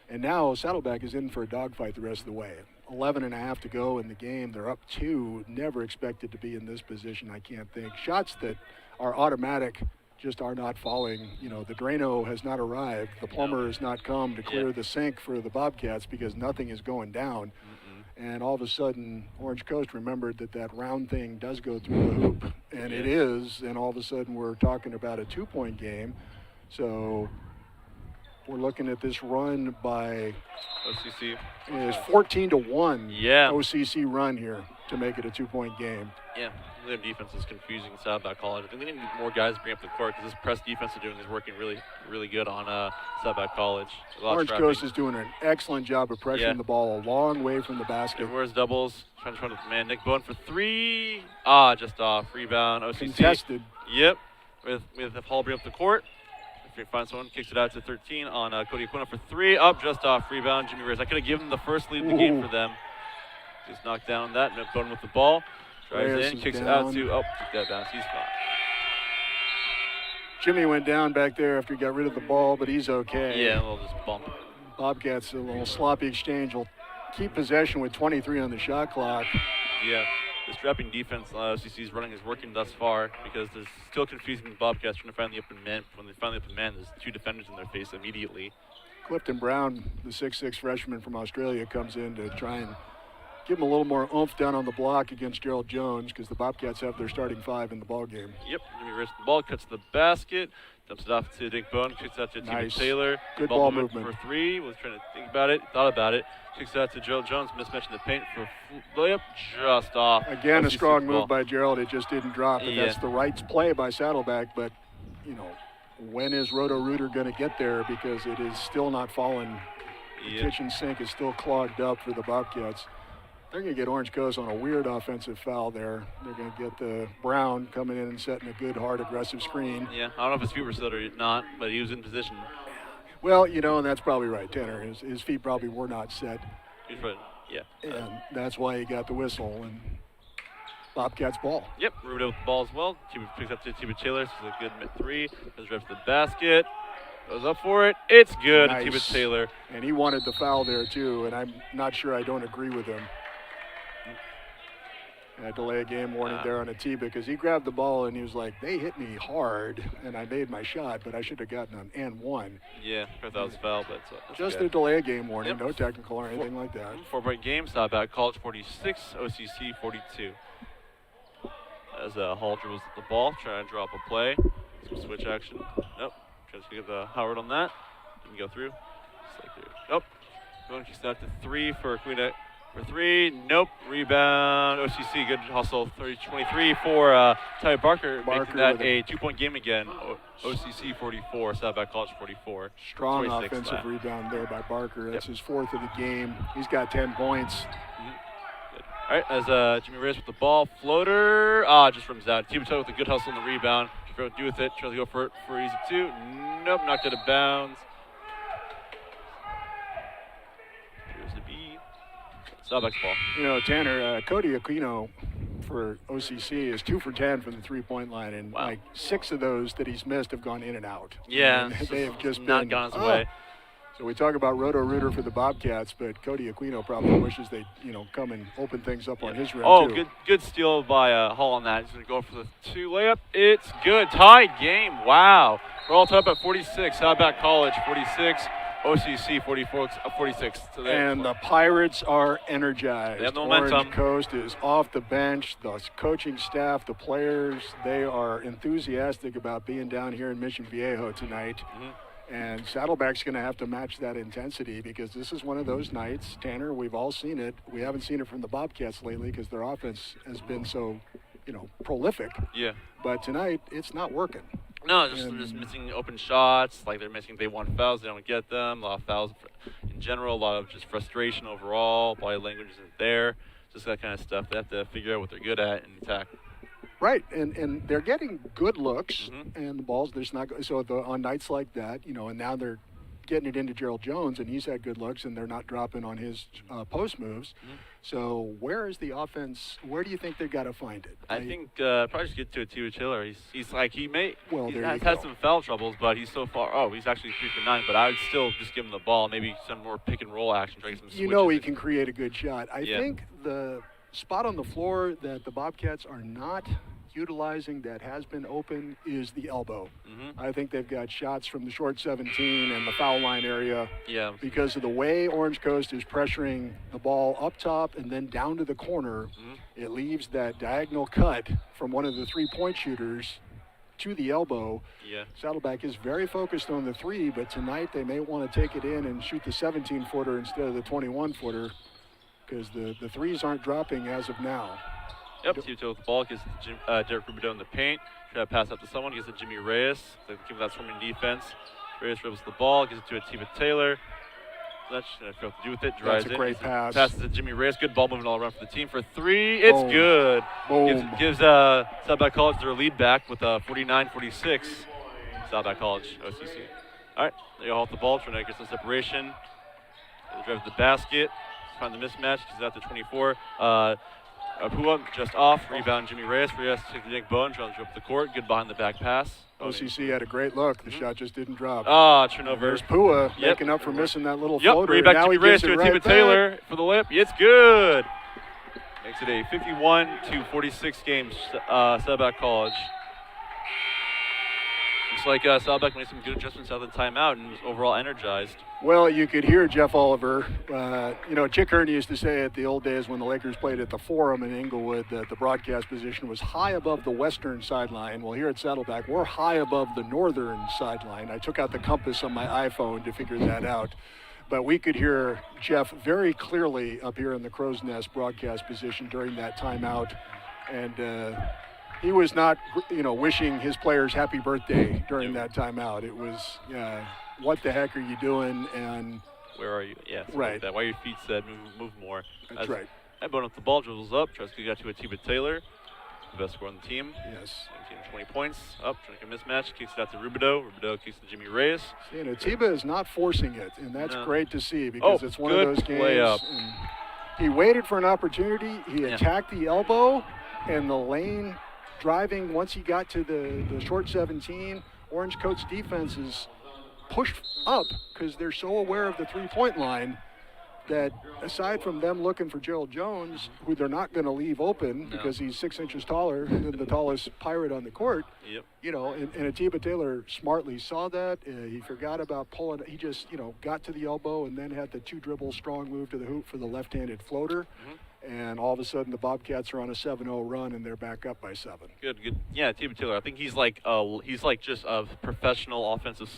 And now Saddleback is in for a dogfight the rest of the way. 11 and a half to go in the game. They're up 2. Never expected to be in this position, I can't think. Shots that are automatic just are not falling. The Drano has not arrived. The plumber has not come to clear the sink for the Bobcats because nothing is going down. And all of a sudden, Orange Coast remembered that round thing does go through the hoop, and it is. And all of a sudden, we're talking about a 2-point game. So we're looking at this run by OCC. It is 14-1. Yeah. OCC run here to make it a 2-point game. Yeah, their defense is confusing Saddleback College. I think they need more guys to bring up the court because this press defense they're doing is working really, really good on Saddleback College. Orange Coast is doing an excellent job of pressuring the ball a long way from the basket. Everywhere's doubles. Trying to the man. Nick Bowden for 3. Just off. Rebound. OCC. Contested. Yep. With Hall bring up the court. If he finds someone, kicks it out to 13 on Cody Aquino for 3. Just off. Rebound. Jimmy Reyes. I could have given the first lead of the game for them. Just knocked down that. Nick Bowden with the ball. Drives in, kicks it out to, took that bounce. He's fine. Jimmy went down back there after he got rid of the ball, but he's okay. Yeah, a little just bump. Bobcats, a little sloppy exchange, will keep possession with 23 on the shot clock. Yeah, this trapping defense OCC is running is working thus far because there's still confusing the Bobcats trying to find the open man. When they find the open man, there's 2 defenders in their face immediately. Clifton Brown, the 6'6 freshman from Australia, comes in to try and give them a little more oomph down on the block against Gerald Jones because the Bobcats have their starting 5 in the ball game. Yep, Jimmy Reyes the ball, cuts the basket, dumps it off to Dick Bone, kicks out to Nice. T.B. Taylor. Good ball movement. For 3, was trying to think about it, thought about it. Kicks out to Gerald Jones, mismatch in the paint for layup, just off. Again, a OCC strong ball. move by Gerald. It just didn't drop, and Yeah. that's the right play by Saddleback. But, you know, when is Roto-Rooter going to get there? Because it is still not falling. The Yeah. kitchen sink is still clogged up for the Bobcats. They're going to get Orange Coast on a weird offensive foul there. They're going to get the Brown coming in and setting a good, hard, aggressive screen. Yeah, I don't know if his feet were set or not, but he was in position. Well, you know, and that's probably right, Tanner. His feet probably were not set, He was right. Yeah. and that's why he got the whistle. And Bobcats ball. Yep, Rubido with the ball as well. Cuba picks up to T.B. Taylor. This is a good mid-3. Goes right to the basket. Goes up for it. It's good. Nice. T.B. Taylor. And he wanted the foul there, too, and I'm not sure I don't agree with him. I had to lay a game warning there on a tee because he grabbed the ball and he was like, they hit me hard, and I made my shot, but I should have gotten an and one. Yeah, I thought that was foul, but that's Just okay. a delay a game warning, Yep. no technical or anything like that. 4-point game. Saddleback College 46, OCC 42. As Hall dribbles the ball, trying to drop a play. Some switch action. Nope. Tries to get the Howard on that. Didn't go through. Nope. Going kicks out to 3 for Queen for 3. Nope. Rebound. OCC. Good hustle. 30-23 for Ty Barker. Making that with a 2-point game again. OCC 44. Saddleback College 44. Strong 26 offensive left. rebound there by Barker. That's Yep. his 4th of the game. He's got 10 points. All right, as Jimmy Reyes with the ball, floater, just rims out. T.B. Taylor with a good hustle on the rebound. Trying to do with it, tries to go for it for easy 2. Nope, knocked out of bounds. Here's the B. Saddleback's ball. You know, Tanner, Cody Aquino for OCC is 2 for 10 from the 3-point line, and Wow. like 6 of those that he's missed have gone in and out. Yeah, And they have just not been, gone his way. So we talk about Roto-Rooter for the Bobcats, but Cody Aquino probably wishes they'd, come and open things up on his rim, Oh, too. good steal by Hall on that. He's going to go for the 2 layup. It's good. Tied game. Wow. We're all tied up at 46. Saddleback College 46. OCC 44, 46. So And the Pirates are energized. They have the Orange momentum. Coast is off the bench. The coaching staff, the players, they are enthusiastic about being down here in Mission Viejo tonight. Mhm. And Saddleback's going to have to match that intensity because this is one of those nights, Tanner, we've all seen it. We haven't seen it from the Bobcats lately because their offense has been so, prolific. Yeah. But tonight, it's not working. No, just missing open shots. Like they want fouls, they don't get them. A lot of fouls in general. A lot of just frustration overall. Body language isn't there. Just that kind of stuff. They have to figure out what they're good at and attack. Right, and they're getting good looks, Mhm. and the ball's just not go- so on nights like that, and now they're getting it into Gerald Jones, and he's had good looks, and they're not dropping on his post moves. Mhm. So where is the offense? Where do you think they've got to find it? I think probably just get to a T.B. Taylor. He's like he Well, he there has you had go. some foul troubles, but he's so far. Oh, he's actually 3 for 9. But I would still just give him the ball. Maybe some more pick and roll action. Try to get some You know he switches. can create a good shot. I Yeah. think the spot on the floor that the Bobcats are not utilizing that has been open is the elbow. Mhm. I think they've got shots from the short 17 and the foul line area. Yeah. Because of the way Orange Coast is pressuring the ball up top and then down to the corner, it leaves that diagonal cut from one of the 3-point shooters to the elbow. Yeah. Saddleback is very focused on the 3, but tonight they may want to take it in and shoot the 17-footer instead of the 21-footer because the 3s aren't dropping as of now. Yep, T.B. Taylor with the ball, gets Derek Rubido in the paint. Try to pass up to someone, gets to Jimmy Reyes. They give that swarming defense. Reyes dribbles the ball, gives it to a T.B. Taylor. That's what to do with it. Drives That's a in, great gives it- pass. Passes to Jimmy Reyes. Good ball moving all around for the team for 3. It's Boom. good. Boom. Gives Saddleback College their lead back with 49-46. Saddleback College, OCC. All right, they all off the ball, trying to get some separation. They drive to the basket. Find the mismatch. He's out to 24. Pua just off. Rebound Jimmy Reyes. Reyes to Nick Bone. Trying to dribble up the court. Good behind the back pass. OCC had a great look. The shot just didn't drop. Turnover. There's Pua Yep. making up for missing that little Yep, floater. rebound Now Jimmy he Reyes gets to it a right T.B. back. Taylor for the lip. It's good. Makes it a 51-46 game, Saddleback College. like Saddleback made some good adjustments out of the timeout and was overall energized. Well, you could hear Jeff Oliver. Chick Hearn used to say at the old days when the Lakers played at the Forum in Inglewood that the broadcast position was high above the western sideline. Well, here at Saddleback, we're high above the northern sideline. I took out the compass on my iPhone to figure that out. But we could hear Jeff very clearly up here in the Crow's Nest broadcast position during that timeout. And he was not, wishing his players happy birthday during that timeout. It was, what the heck are you doing? And where are you? Yeah, right. Like that. Why are your feet set? Move more. That's right. Bone up the ball, dribbles up, tries to get to Atiba Taylor, the best scorer on the team. Yes. 20 points. Up, trying to make a mismatch, kicks it out to Rubidoux. Rubidoux kicks to Jimmy Reyes. See, and Atiba is not forcing it, and that's great to see because it's one of those games. Layup. And he waited for an opportunity. He attacked the elbow, and the lane driving once he got to the short 17. Orange Coat's defense is pushed up because they're so aware of the three-point line that aside from them looking for Gerald Jones, who they're not going to leave open because he's 6 inches taller than the tallest Pirate on the court, and Atiba Taylor smartly saw that. He forgot about pulling. He just, got to the elbow and then had the 2-dribble strong move to the hoop for the left-handed floater. And all of a sudden the Bobcats are on a 7-0 run and they're back up by 7. Good. Yeah, Atiba Taylor. I think he's like just a professional offensive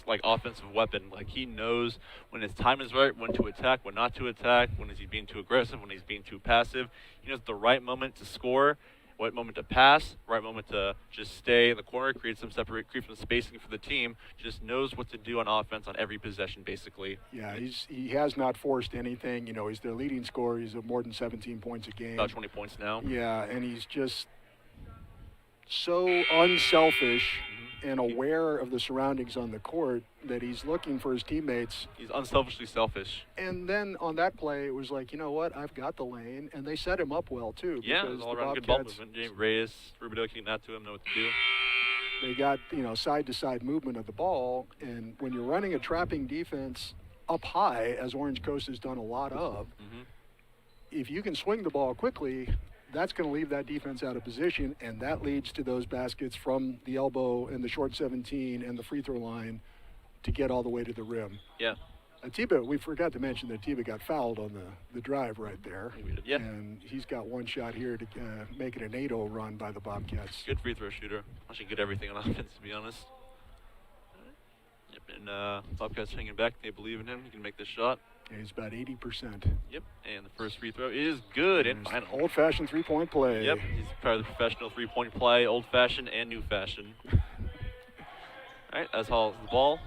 weapon. Like he knows when his time is right, when to attack, when not to attack, when is he being too aggressive, when he's being too passive. He knows the right moment to score, what moment to pass, right moment to just stay in the corner, create some spacing for the team. Just knows what to do on offense on every possession, basically. Yeah, he has not forced anything. He's their leading scorer. He's at more than 17 points a game. About 20 points now. Yeah, and he's just so unselfish and aware of the surroundings on the court that he's looking for his teammates. He's unselfishly selfish. And then on that play, it was like, you know what, I've got the lane. And they set him up well, too. Yeah, it was all around good ball movement. James Reyes, Rubidoux kicking out to him, know what to do. They got, side-to-side movement of the ball. And when you're running a trapping defense up high, as Orange Coast has done a lot of, if you can swing the ball quickly, that's going to leave that defense out of position, and that leads to those baskets from the elbow and the short 17 and the free throw line to get all the way to the rim. Yeah. Atiba, we forgot to mention that Atiba got fouled on the drive right there. Yeah. And he's got one shot here to make it an 8-0 run by the Bobcats. Good free throw shooter. Actually good everything on offense, to be honest. Yep, and Bobcats hanging back. They believe in him. He can make this shot. Yeah, he's about 80%. Yep, and the first free throw is good and final. Old-fashioned three-point play. Yep, he's part of the professional three-point play, old-fashioned and new-fashioned. All right, as hauls the ball.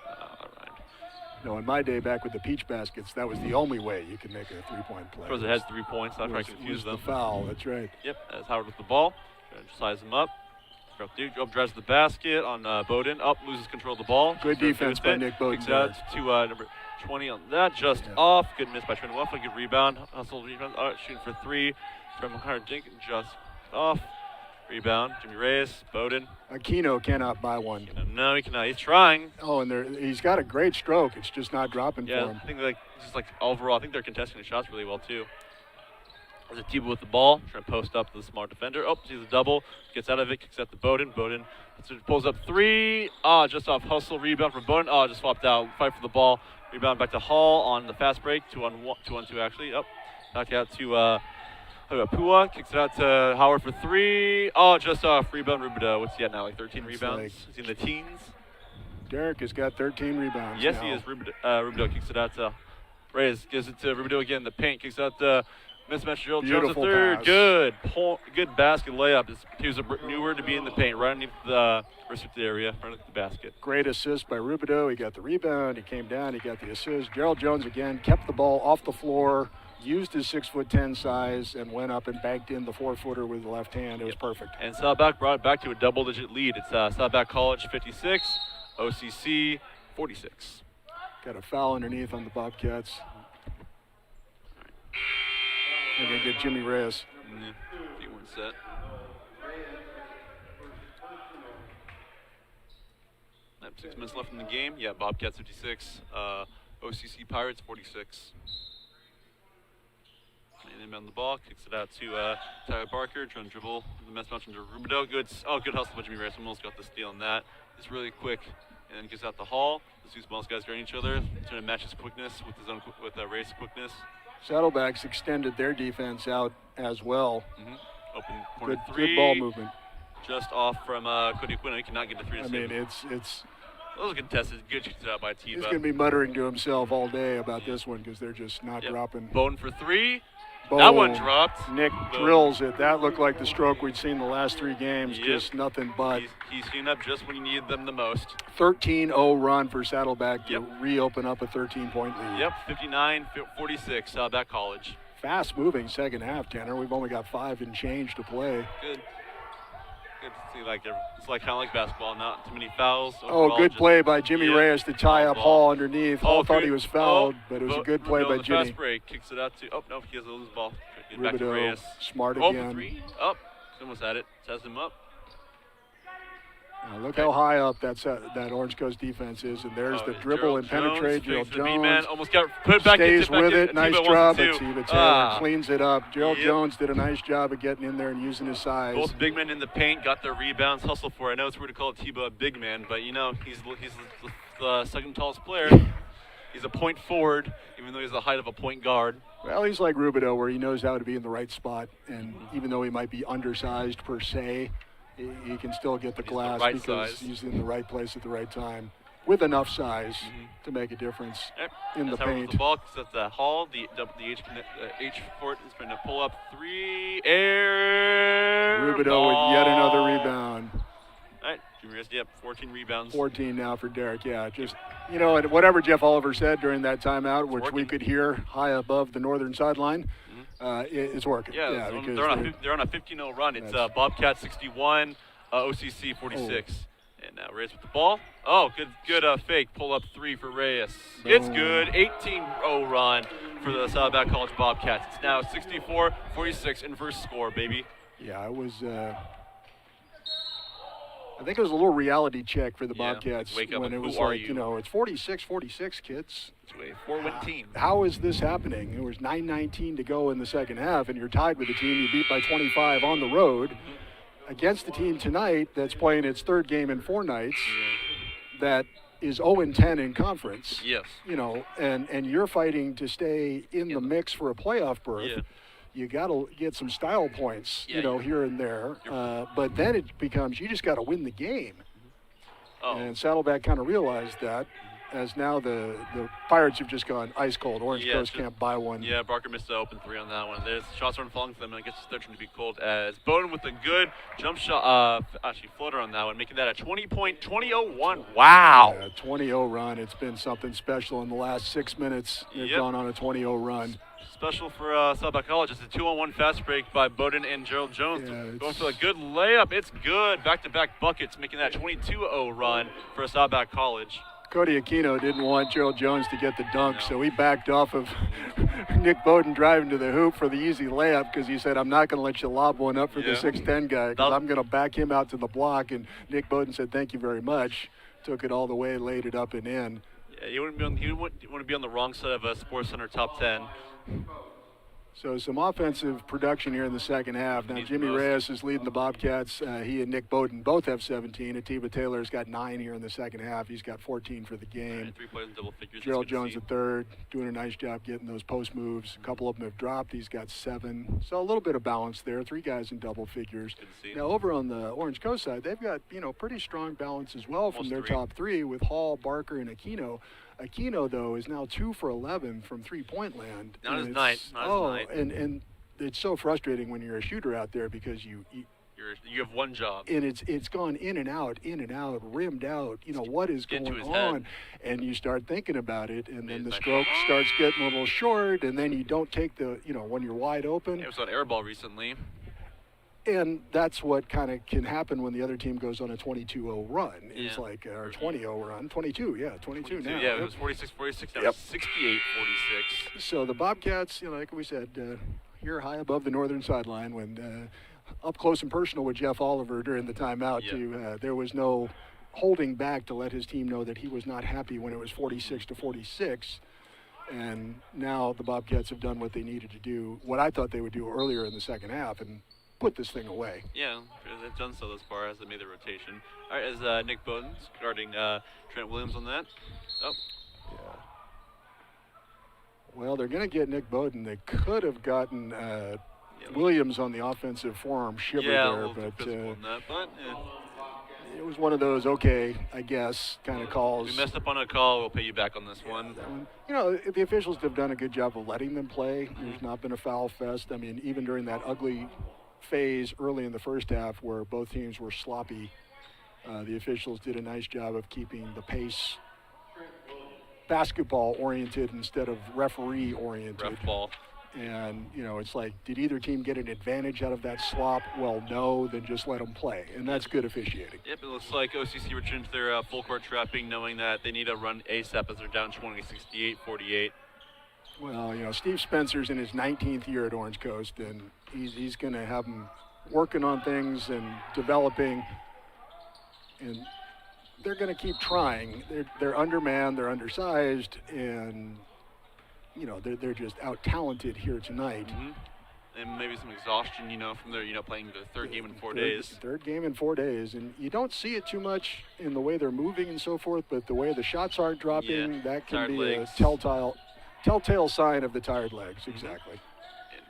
All right. No, in my day, back with the peach baskets, that was the only way you could make a three-point play. Throws it has 3 points. Not trying to confuse them. The foul, that's right. Yep, as Howard with the ball. Trying to size him up. Drives the basket on Bowden. Up, loses control of the ball. Good defense by Nick Bowden. Kicks out to number 20 on that. Just off. Good miss by Trent Weffel. Good rebound. Hustle rebound. Shooting for 3 from Howard Jenkins. Just off. Rebound. Jimmy Reyes. Bowden. Aquino cannot buy one. No, he cannot. He's trying. Oh, and he's got a great stroke. It's just not dropping for him. I think overall, I think they're contesting the shots really well too. There's Atiba with the ball, trying to post up the smart defender. Oh, sees a double, gets out of it, kicks out to Bowden. Bowden pulls up 3. Just off hustle, rebound from Bowden. Just swapped out, fight for the ball. Rebound back to Hall on the fast break. 2-on-2 actually. Knocked out to Pua, kicks it out to Howard for 3. Just off, rebound Rubidoux. What's he at now, like 13 rebounds? Is he in the teens? Derek has got 13 rebounds. Yes, now. he is. Rubidoux kicks it out to Reyes, gives it to Rubidoux again in the paint, kicks out to mismatch Gerald Jones the third. Pass. Good basket layup. He was newer to be in the paint, right underneath the restricted area, right underneath the basket. Great assist by Rubidoux. He got the rebound. He came down. He got the assist. Gerald Jones again kept the ball off the floor, used his 6'10" size, and went up and banked in the 4-footer with the left hand. It was perfect. And Saddleback brought it back to a double-digit lead. It's Saddleback College 56, OCC 46. Got a foul underneath on the Bobcats. They're going to get Jimmy Reyes. He went set. Have 6 minutes left in the game. Yeah, Bobcats 56, OCC Pirates 46. And inbound the ball, kicks it out to Tyler Barker, trying to dribble the mismatch into Rubidoux. Good hustle by Jimmy Reyes. Almost got the steal on that. It's really quick, and then gets out the Hall. The two smallest guys guarding each other. Trying to match his quickness with his own Ray's quickness. Saddlebacks extended their defense out as well. Open corner Good, three. good ball movement. Just off from Cody Quinn. He cannot get the three to I save mean, him. it's Those are contested. Good shoots out by Tiba. he's going to be muttering to himself all day about this one because they're just not dropping. Bowden for three. Boom. That one dropped. Nick Boom. drills it. That looked like the stroke we'd seen the last 3 games. Yep. Just nothing but. He's cleaning up just when you need them the most. 13-0 run for Saddleback to Yep. reopen up a 13-point lead. Yep, 59-46, Saddleback College. Fast-moving second half, Tanner. We've only got 5 and change to play. Good. Good to see. It's like kind of like basketball. Not too many fouls. Oh, Overall, good just- play by Jimmy yeah, Reyes to tie up ball. Hall underneath. Hall thought good. he was fouled, but it was a Bo- good play Rubidoux by the Jimmy. Fast break kicks it out to. Oh no, he has a loose ball. Get back to Rubidoux, Reyes. smart Oh, again. for three. Up. Almost had it. Sets him up. Now look how high up that Orange Coast defense is, and there's the dribble and penetrate. Gerald The B-man Jones almost got put it back in. stays with it. Nice job. But Tiba Taylor Ah. cleans it up. Gerald Yep. Jones did a nice job of getting in there and using his size. Both big men in the paint got their rebounds, hustle for it. I know it's weird to call Tiba a big man, but he's the second tallest player. He's a point forward, even though he's the height of a point guard. Well, he's like Rubidoux, where he knows how to be in the right spot, and even though he might be undersized per se, he can still get the He's the glass right because size. he's in the right place at the right time with enough size to make a difference Yep. in the That's how we paint. The ball at the Hall. The H court is going to pull up three. Air. Rubidoux ball. with yet another rebound. All right, Jimmy Reyes, yep, 14 rebounds. 14 now for Derek. Yeah, just, and whatever Jeff Oliver said during that timeout, which we working. could hear high above the northern sideline, it's working. Yeah, because they're on a 15-0 run. It's That's- Bobcats 61, OCC 46. And now Reyes with the ball. Oh, good fake. Pull up three for Reyes. It's Boom. good. 18-0 run for the Saddleback College Bobcats. It's now 64-46 inverse score, baby. Yeah, it was. I think it was a little reality check for the Yeah, Bobcats wake up when and it who was are like, you? it's 46-46, kids. It's a 4-win team. How is this happening? There was 9:19 to go in the second half, and you're tied with a team you beat by 25 on the road against the team tonight that's playing its third game in 4 nights that is 0-10 in conference. Yes. And you're fighting to stay in the mix for a playoff berth. Yeah. You got to get some style points, Yeah, here and there. But then it becomes you just got to win the game. Oh. And Saddleback kind of realized that, as now the Pirates have just gone ice cold. Orange Yeah, Coast just- can't buy one. Yeah, Barker missed the open three on that one. There's shots aren't falling for them, and I guess they're trying to be cold as Bowden with a good jump shot, actually floater on that one, making that a 20-0-1. Wow. 20-0 run. It's been something special in the last 6 minutes. They've Yep. gone on a 20-0 run. Special for Saddleback College. It's a 2-on-1 fast break by Bowden and Gerald Jones. Yeah, Going it's- for a good layup. It's good. Back-to-back buckets, making that 22-0 run for Saddleback College. Cody Aquino didn't want Gerald Jones to get the dunk, No. so he backed off of Nick Bowden driving to the hoop for the easy layup because he said, I'm not going to let you lob one up for the Yeah. 6'10 guy because I'm going to back him out to the block. And Nick Bowden said, thank you very much. Took it all the way, laid it up and in. Yeah, you wouldn't want to be on the wrong side of a Sports Center top 10. So some offensive production here in the second half. Now Needs Jimmy most. Reyes is leading the Bobcats. He and Nick Bowden both have 17. Atiba Taylor's got 9 here in the second half. He's got 14 for the game. 3 players in double figures. That's Gerald good to Jones see. the third, doing a nice job getting those post moves. A couple of them have dropped. He's got 7. So a little bit of balance there. 3 guys in double figures. Good to see. Now over on the Orange Coast side, they've got pretty strong balance as well from Almost their 3. top 3 with Hall, Barker, and Aquino. Aquino though is now 2 for 11 from 3-point land. Not And his it's- night, not his night. and it's so frustrating when you're a shooter out there because you You have one job. and it's gone in and out, rimmed out. What is Get into going his head. on? And you start thinking about it, and then the Nice. stroke starts getting a little short, and then you don't take the, when you're wide open. It was on airball recently. And that's what kind of can happen when the other team goes on a 22-0 run. It's Yeah. like or 20-0 run, 22 now. Yeah, it was 46-46. Now Yep. it's 68-46. So the Bobcats, like we said, you're high above the northern sideline when up close and personal with Jeff Oliver during the timeout. Yeah. There was no holding back to let his team know that he was not happy when it was 46-46. And now the Bobcats have done what they needed to do, what I thought they would do earlier in the second half, and put this thing away. Yeah, they've done so thus far as they made the rotation. All right, as Nick Bowden's guarding Trent Williams on that. Oh, Yeah. Well, they're going to get Nick Bowden. They could have gotten Williams on the offensive forearm shiver yeah, a there, little too but physical on that, but it was one of those, okay, I guess, kind of calls. we messed up on a call. We'll pay you back on this one. You know, the officials have done a good job of letting them play. There's not been a foul fest. I mean, even during that ugly phase early in the first half where both teams were sloppy, the officials did a nice job of keeping the pace basketball oriented instead of referee oriented. Ref ball. And, you know, it's like, did either team get an advantage out of that slop? Well, no, then just let them play. And that's good officiating. Yep, it looks like OCC returned to their full court trapping, knowing that they need to run ASAP as they're down 20, 68-48. Well, you know, Steve Spencer's in his 19th year at Orange Coast, and he's going to have them working on things and developing. And they're going to keep trying. They're undermanned, they're undersized, and, you know, they're just out-talented here tonight. And maybe some exhaustion, you know, from their, playing the third game in 4 days. Third game in 4 days, and you don't see it too much in the way they're moving and so forth, but the way the shots aren't dropping, that can tired be legs. a telltale sign of the tired legs, exactly.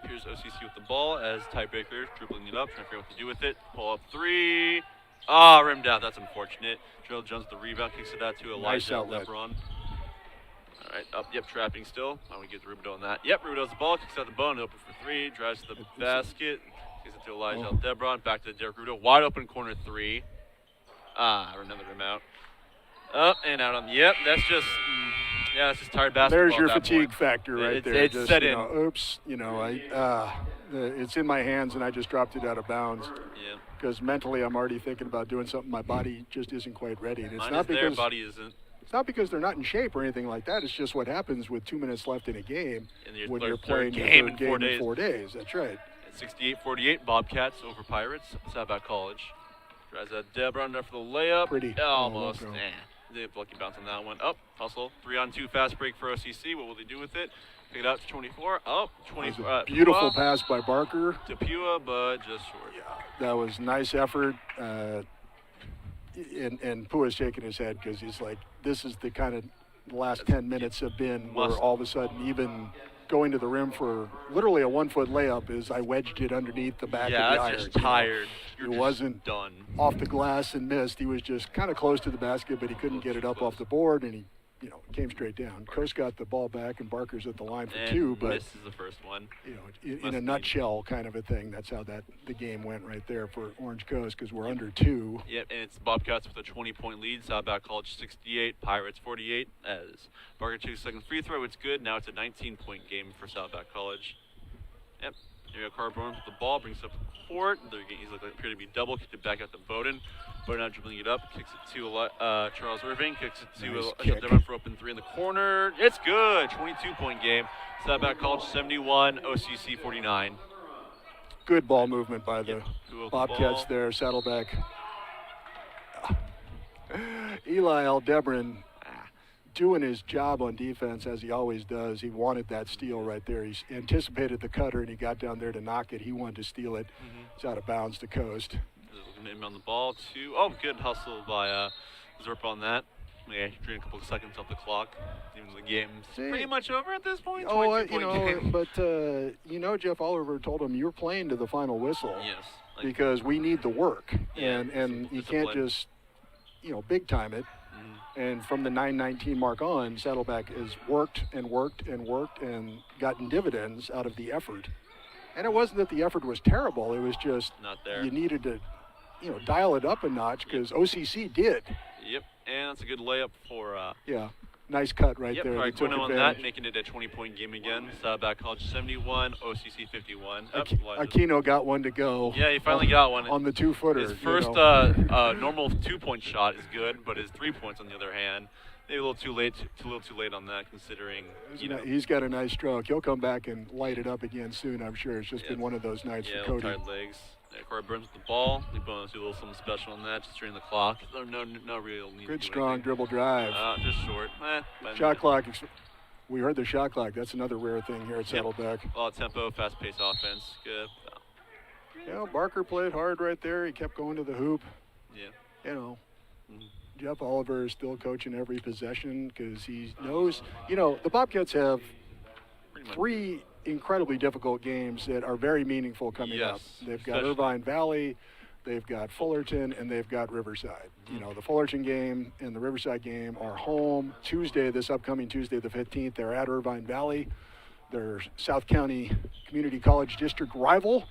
And here's OCC with the ball as tiebreaker, dribbling it up, trying to figure out what to do with it. Pull up three. Ah, rimmed out. That's unfortunate. Drill Jones the rebound, kicks it out to Nice Elijah outlet. Lebron. All right, up, trapping still. Why don't we get to Rubido on that? Yep, Rubido's the ball, kicks out the bone, open for three, drives to the basket, kicks it to Elijah Lebron, back to Derek Rubido, wide open corner three. Another rim out. Up and out on, yep, that's just tired basketball. There's your at that fatigue point. factor right there. It's just, set you in. know, oops, you know, it's in my hands and I just dropped it out of bounds. Yeah. Because mentally I'm already thinking about doing something. My body just isn't quite ready. And it's Mine not is there, because body isn't. it's not because they're not in shape or anything like that. It's just what happens with 2 minutes left in a game And your when third you're playing your game third in game 4 in days. 4 days. That's right. At 68-48, Bobcats over Pirates, Saddleback College. Tries that Debron there for the layup. Pretty. Almost. Oh, no. They have lucky bounce on that one. Up, hustle. 3-on-2 fast break for OCC. What will they do with it? Pick it out to 24. Up, That was 24. a beautiful pass by Barker. To Pua, but just short. That was nice effort. And Pua's shaking his head because he's like, this is the kind of the last 10 minutes have been where all of a sudden even going to the rim for literally a 1 foot layup is I wedged it underneath the back of the Yeah, iron. that's just tired. It wasn't done. off the glass and missed. He was just kind of close to the basket, but he couldn't get it up off the board, and he, came straight down. Coast got the ball back, and Barker's at the line for And two, but misses the first one. in a nutshell, kind of a thing. That's how the game went right there for Orange Coast because we're under two. Yep, and it's Bobcats with a 20-point lead. Saddleback College 68, Pirates 48. As Barker takes second free throw, it's good. Now it's a 19-point game for Saddleback College. Yep, there you go. Carborn with the ball, brings it up the court. He's looking appear to be double, kicked it back out to Bowden. Bowden now dribbling it up, kicks it to Charles Irving, kicks it to Nice Ashok kick. Devon for open three in the corner. It's good. 22-point game. Saddleback College 71, OCC 49. Good ball movement by the Yep, who will the Bobcats ball? there. Saddleback. Eli Aldebaran doing his job on defense as he always does. He wanted that steal right there. He anticipated the cutter and he got down there to knock it. He wanted to steal it. It's out of bounds to Coast. Him on the ball too. Oh, good hustle by Zerp on that. Yeah, drain a couple of seconds off the clock. Even the game's pretty much over at this point. 22-point game. But Jeff Oliver told him you're playing to the final whistle. Yes. Because we need the work, Yeah, and you can't discipline. just, big time it. And from the 9:19 mark on, Saddleback has worked and worked and worked and gotten dividends out of the effort. And it wasn't that the effort was terrible; it was just Not there. you needed to, dial it up a notch because OCC did. Yep, and that's a good layup for. Yeah, nice cut right Yep, there. all They right, took Quino on that, advantage. making it a 20-point game again. Saddleback College 71, OCC 51. Aquino got one to go. Yeah, he finally got one. on the 2-footer. His first normal 2-point shot is good, but his 3 points on the other hand, maybe a little too late on that, considering He's got a nice stroke. He'll come back and light it up again soon, I'm sure. It's just Yeah. been one of those nights yeah, for Cody. tired legs. Yeah, Corey Burns with the ball. They bonus do a little something special on that, just during the clock. No real need. Good to do strong anything. dribble drive. Just short. But Shot clock. We heard the shot clock. That's another rare thing here at Saddleback. A lot of tempo, fast-paced offense. Good. Barker played hard right there. He kept going to the hoop. Yeah. You know, Mhm. Jeff Oliver is still coaching every possession because he knows, the Bobcats have Pretty much. 3 incredibly difficult games that are very meaningful coming up. Yes, They've got especially- Irvine Valley, they've got Fullerton, and they've got Riverside. The Fullerton game and the Riverside game are home Tuesday, this upcoming Tuesday the 15th. They're at Irvine Valley. They're South County Community College District rival.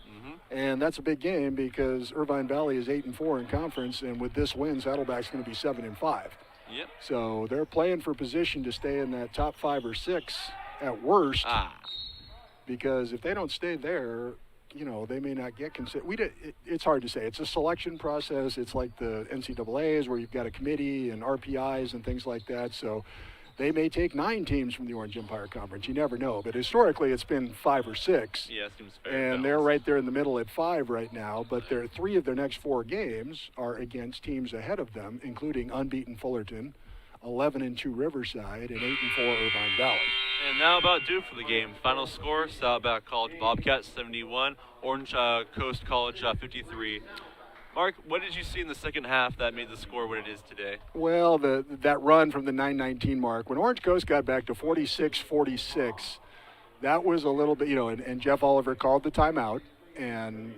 And that's a big game because Irvine Valley is 8-4 in conference, and with this win, Saddleback's going to be 7-5. Yep. So they're playing for position to stay in that top 5 or 6 at worst. Because if they don't stay there, they may not get considered. It's hard to say. It's a selection process. It's like the NCAAs where you've got a committee and RPIs and things like that. So they may take 9 teams from the Orange Empire Conference. You never know. But historically, it's been 5 or 6. Yeah, seems fair. And they're right there in the middle at 5 right now. But 3 of their next 4 games are against teams ahead of them, including unbeaten Fullerton, 11-2 Riverside, and 8-4 Irvine Valley. And now about due for the game. Final score, Saddleback College Bobcats 71, Orange Coast College 53. Mark, what did you see in the second half that made the score what it is today? Well, that run from the 9:19 mark, when Orange Coast got back to 46-46, that was a little bit, and Jeff Oliver called the timeout, and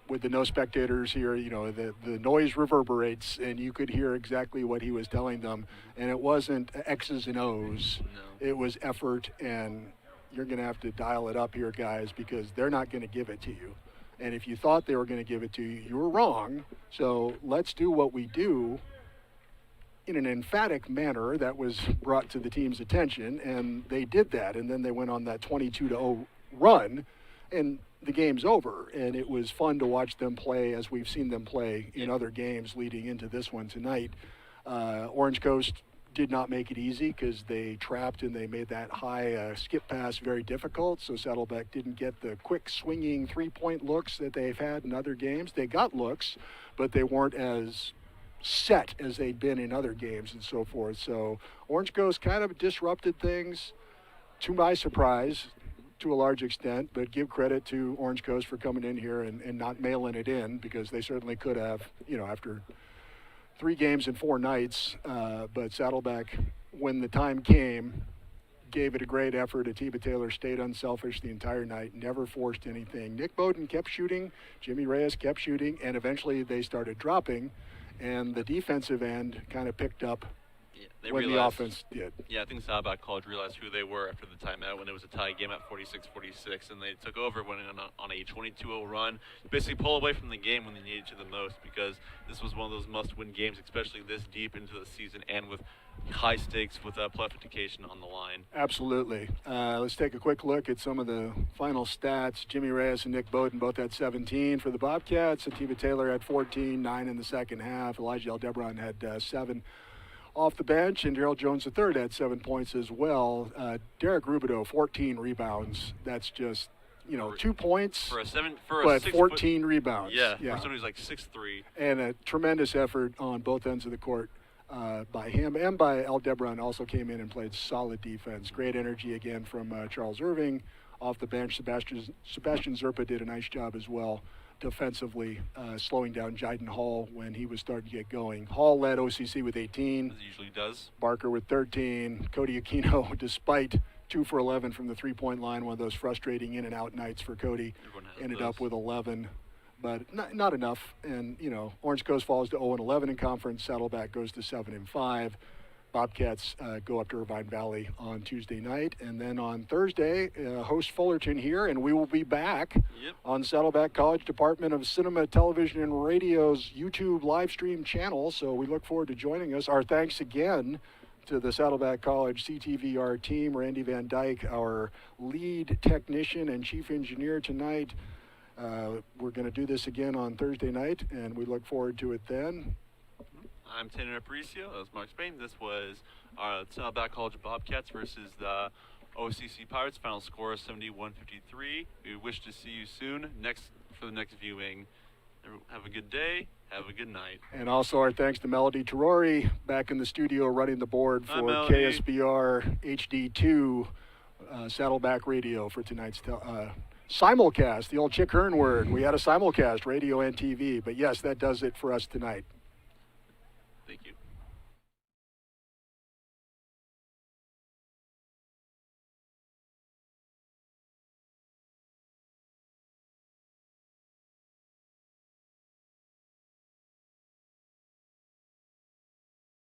with the no spectators here, the noise reverberates, and you could hear exactly what he was telling them, and it wasn't X's and O's. No. It was effort, and you're going to have to dial it up here, guys, because they're not going to give it to you. And if you thought they were going to give it to you, you were wrong. So let's do what we do in an emphatic manner that was brought to the team's attention, and they did that. And then they went on that 22-0 run, and the game's over. And it was fun to watch them play as we've seen them play in other games leading into this one tonight. Orange Coast did not make it easy because they trapped and they made that high skip pass very difficult. So Saddleback didn't get the quick swinging 3-point looks that they've had in other games. They got looks, but they weren't as set as they'd been in other games and so forth. So Orange Coast kind of disrupted things to my surprise to a large extent, but give credit to Orange Coast for coming in here and not mailing it in, because they certainly could have, after 3 games in 4 nights, but Saddleback, when the time came, gave it a great effort. Atiba Taylor stayed unselfish the entire night, never forced anything. Nick Bowden kept shooting, Jimmy Reyes kept shooting, and eventually they started dropping, and the defensive end kind of picked up They when realized, the offense did. Yeah, I think Saddleback College realized who they were after the timeout when it was a tie game at 46-46, and they took over, went on a 22-0 run, basically pull away from the game when they needed to the most, because this was one of those must-win games, especially this deep into the season and with high stakes with playoff on the line. Absolutely. Let's take a quick look at some of the final stats. Jimmy Reyes and Nick Bowden both had 17 for the Bobcats. Atiba Taylor had 14, 9 in the second half. Elijah Aldebron had 7 off the bench, and Daryl Jones III had 7 points as well. Derek Rubidoux, 14 rebounds. That's just, 2 points, but 14 rebounds. Yeah, for somebody who's like 6'3". And a tremendous effort on both ends of the court by him and by Aldebron. Also came in and played solid defense. Great energy again from Charles Irving off the bench. Sebastian Zerpa did a nice job as well defensively, slowing down Jiden Hall when he was starting to get going. Hall led OCC with 18. As he usually does. Barker with 13. Cody Aquino, despite 2 for 11 from the 3-point line, one of those frustrating in and out nights for Cody, ended up with 11. But not enough. And, Orange Coast falls to 0-11 in conference. Saddleback goes to 7-5. Bobcats go up to Irvine Valley on Tuesday night, and then on Thursday, host Fullerton here, and we will be back on Saddleback College Department of Cinema, Television, and Radio's YouTube live stream channel, so we look forward to joining us. Our thanks again to the Saddleback College CTVR team, Randy Van Dyke, our lead technician and chief engineer tonight. We're going to do this again on Thursday night, and we look forward to it then. I'm Tanner Aparicio. That was Mark Spain. This was our Saddleback College Bobcats versus the OCC Pirates. Final score is 71-53. We wish to see you soon for the next viewing. Have a good day. Have a good night. And also our thanks to Melody Terori back in the studio running the board for KSBR HD2 Saddleback Radio for tonight's simulcast, the old Chick Hearn word. We had a simulcast, radio and TV. But yes, that does it for us tonight. Thank you.